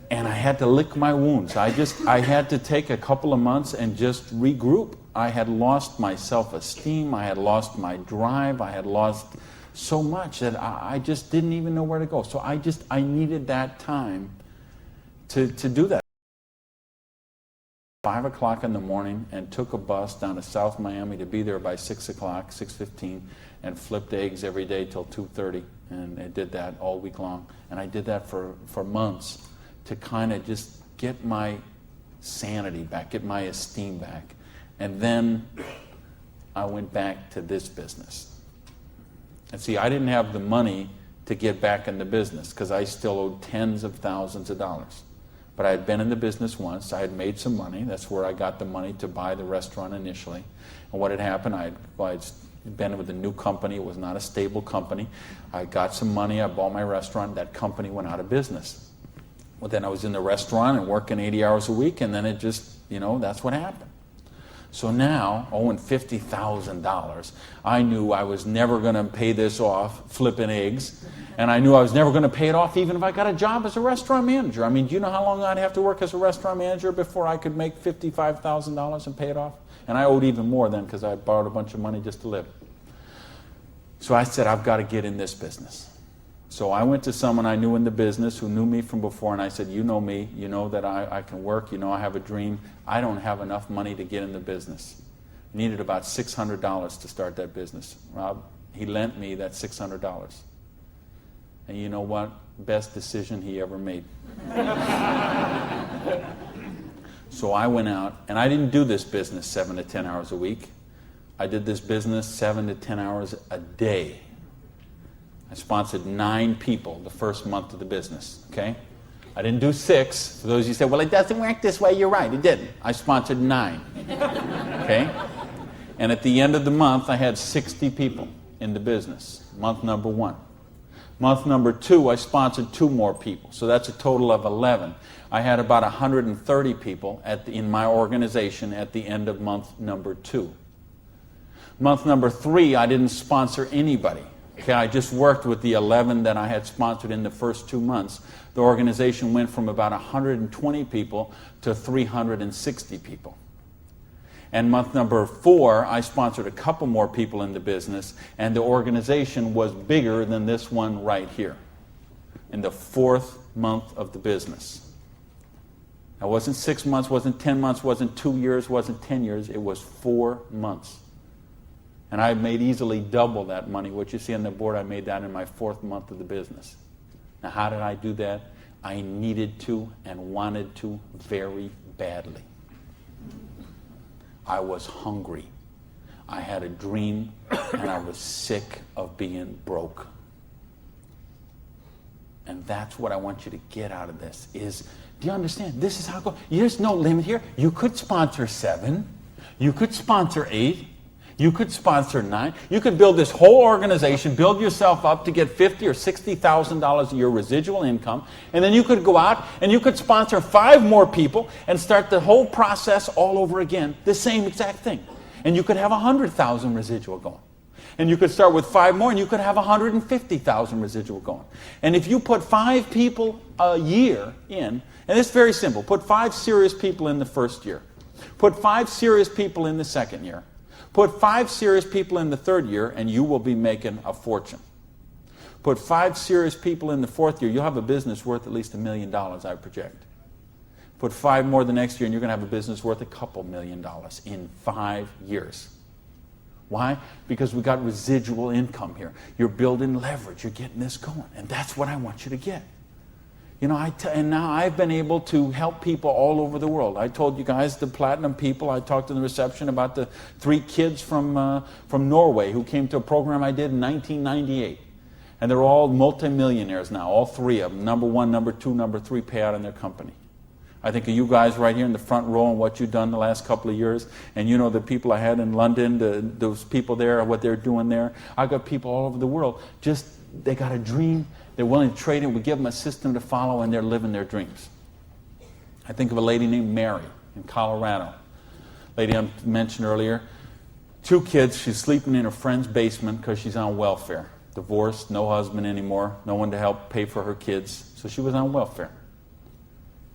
And I had to lick my wounds. I had to take a couple of months and just regroup. I had lost my self-esteem. I had lost my drive. I had lost so much that I just didn't even know where to go. So I needed that time to do that. 5 o'clock in the morning and took a bus down to South Miami to be there by 6 o'clock, 6:15, and flipped eggs every day till 2:30. And I did that all week long. And I did that for months to kind of just get my sanity back, get my esteem back. And then I went back to this business. And see, I didn't have the money to get back in the business because I still owed tens of thousands of dollars. But I had been in the business once. I had made some money. That's where I got the money to buy the restaurant initially. And what had happened, I'd been with a new company. It was not a stable company. I got some money. I bought my restaurant. That company went out of business. Well, then I was in the restaurant and working 80 hours a week, and then it just, that's what happened. So now, owing $50,000, I knew I was never going to pay this off flipping eggs. And I knew I was never going to pay it off even if I got a job as a restaurant manager. I mean, do you know how long I'd have to work as a restaurant manager before I could make $55,000 and pay it off? And I owed even more then because I borrowed a bunch of money just to live. So I said, I've got to get in this business. So I went to someone I knew in the business who knew me from before, and I said, you know me, you know that I can work, you know I have a dream. I don't have enough money to get in the business. Needed about $600 to start that business. Rob, he lent me that $600. And you know what? Best decision he ever made. So I went out, and I didn't do this business 7 to 10 hours a week. I did this business 7 to 10 hours a day. I sponsored 9 people the first month of the business, okay? I didn't do 6. For those of you who say, well, it doesn't work this way, you're right, it didn't. I sponsored 9, okay? And at the end of the month, I had 60 people in the business, month number 1. Month number 2, I sponsored 2 more people, so that's a total of 11. I had about 130 people in my organization at the end of month number 2. Month number 3, I didn't sponsor anybody. Okay, I just worked with the 11 that I had sponsored in the first 2 months. The organization went from about 120 people to 360 people. And month number 4, I sponsored a couple more people in the business, and the organization was bigger than this one right here in the 4th month of the business. It wasn't 6 months, wasn't 10 months, wasn't 2 years, wasn't 10 years. It was 4 months. And I made easily double that money. What you see on the board, I made that in my 4th month of the business. Now, how did I do that? I needed to and wanted to very badly. I was hungry. I had a dream, and I was sick of being broke. And that's what I want you to get out of this is, do you understand? This is how it goes. There's no limit here. You could sponsor 7. You could sponsor 8. You could sponsor 9. You could build this whole organization, build yourself up to get $50,000 or $60,000 a year residual income, and then you could go out and you could sponsor 5 more people and start the whole process all over again, the same exact thing. And you could have 100,000 residual going. And you could start with 5 more and you could have 150,000 residual going. And if you put 5 people a year in, and it's very simple, put 5 serious people in the first year, put 5 serious people in the second year, put 5 serious people in the third year, and you will be making a fortune. Put 5 serious people in the fourth year, you'll have a business worth at least $1 million, I project. Put 5 more the next year, and you're going to have a business worth a couple $1 million in 5 years. Why? Because we got residual income here. You're building leverage. You're getting this going. And that's what I want you to get. You know, and now I've been able to help people all over the world. I told you guys, the platinum people, I talked in the reception about the 3 kids from Norway who came to a program I did in 1998. And they're all multimillionaires now, all 3 of them. Number 1, number 2, number 3 payout in their company. I think of you guys right here in the front row and what you've done the last couple of years. And you know the people I had in London, those people there, what they're doing there. I've got people all over the world. Just, they got a dream. They're willing to trade it. We give them a system to follow, and they're living their dreams. I think of a lady named Mary in Colorado. Lady I mentioned earlier. 2 kids. She's sleeping in her friend's basement because she's on welfare. Divorced, no husband anymore, no one to help pay for her kids. So she was on welfare.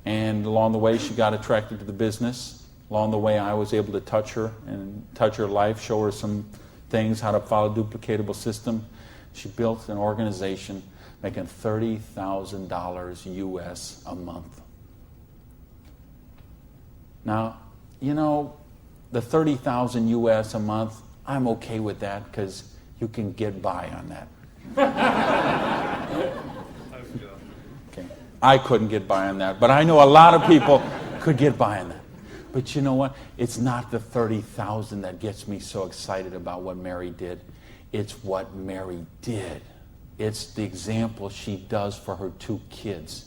And along the way, she got attracted to the business. Along the way, I was able to touch her and touch her life, show her some things, how to follow a duplicatable system. She built an organization making $30,000 US a month. Now, you know, the $30,000 US a month, I'm okay with that because you can get by on that. Okay. I couldn't get by on that, but I know a lot of people could get by on that. But you know what? It's not the $30,000 that gets me so excited about what Mary did. It's what Mary did. It's the example she does for her 2 kids.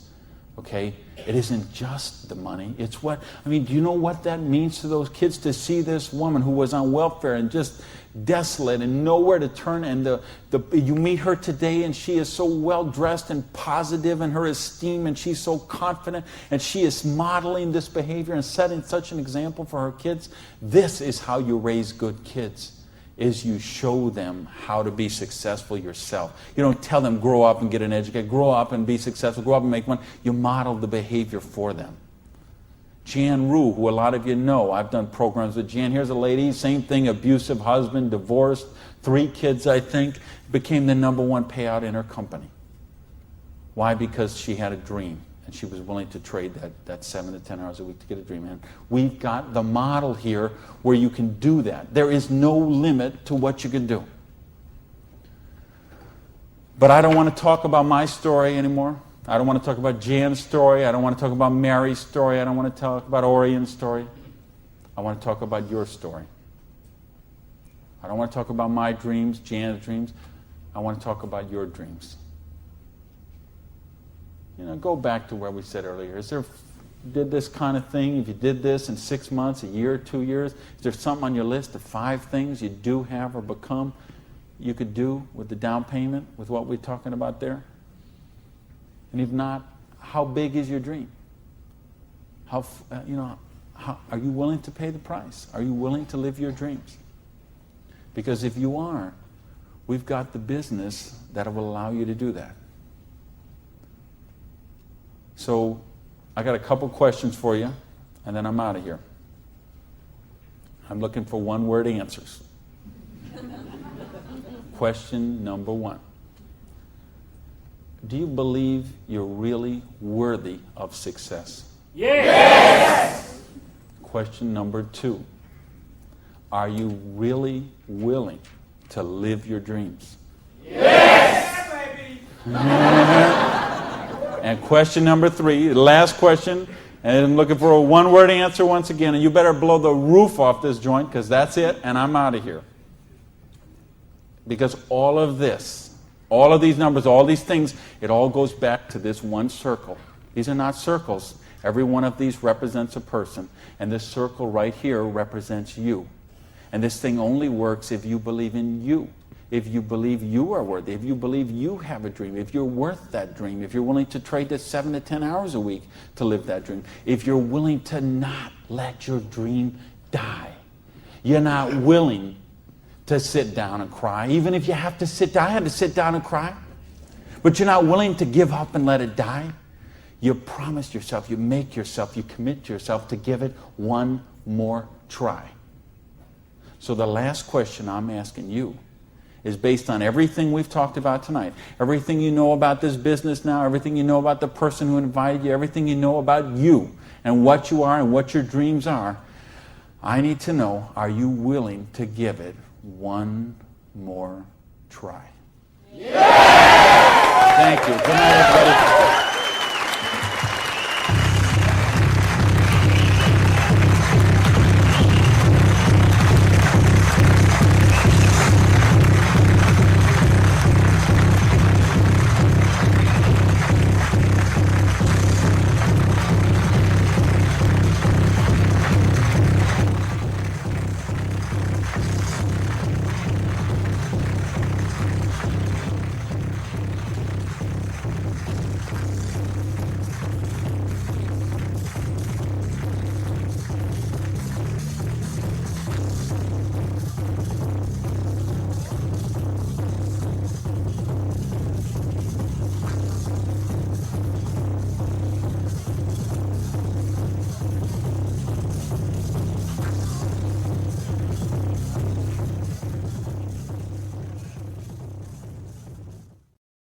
Okay? It isn't just the money. It's what, I mean, do you know what that means to those kids to see this woman who was on welfare and just desolate and nowhere to turn, and you meet her today and she is so well dressed and positive in her esteem, and she's so confident, and she is modeling this behavior and setting such an example for her kids. This is how you raise good kids. Is you show them how to be successful yourself. You don't tell them, grow up and get an education, grow up and be successful, grow up and make money. You model the behavior for them. Jan Rue, who a lot of you know, I've done programs with Jan. Here's a lady, same thing, abusive husband, divorced, 3 kids, I think, became the number 1 payout in her company. Why? Because she had a dream. And she was willing to trade that 7 to 10 hours a week to get a dream. And we've got the model here where you can do that. There is no limit to what you can do. But I don't want to talk about my story anymore. I don't want to talk about Jan's story. I don't want to talk about Mary's story. I don't want to talk about Orion's story. I want to talk about your story. I don't want to talk about my dreams, Jan's dreams. I want to talk about your dreams. You know, go back to where we said earlier. Did this kind of thing, if you did this in 6 months, a year, 2 years, is there something on your list of 5 things you do have or become you could do with the down payment, with what we're talking about there? And if not, how big is your dream? How are you willing to pay the price? Are you willing to live your dreams? Because if you are, we've got the business that will allow you to do that. So I got a couple questions for you, and then I'm out of here. I'm looking for 1-word answers. Question number 1. Do you believe you're really worthy of success? Yes! Question number 2. Are you really willing to live your dreams? Yes, baby! And question number 3, the last question, and I'm looking for a 1-word answer once again, and you better blow the roof off this joint, because that's it, and I'm out of here. Because all of this, all of these numbers, all these things, it all goes back to this one circle. These are not circles. Every one of these represents a person, and this circle right here represents you. And this thing only works if you believe in you. If you believe you are worthy, if you believe you have a dream, if you're worth that dream, if you're willing to trade the 7 to 10 hours a week to live that dream, if you're willing to not let your dream die. You're not willing to sit down and cry, even if you have to sit down. I had to sit down and cry. But you're not willing to give up and let it die. You promise yourself, you make yourself, you commit yourself to give it one more try. So the last question I'm asking you is based on everything we've talked about tonight, everything you know about this business now, everything you know about the person who invited you, everything you know about you and what you are and what your dreams are. I need to know, are you willing to give it one more try? Yeah! Thank you. Good night, everybody.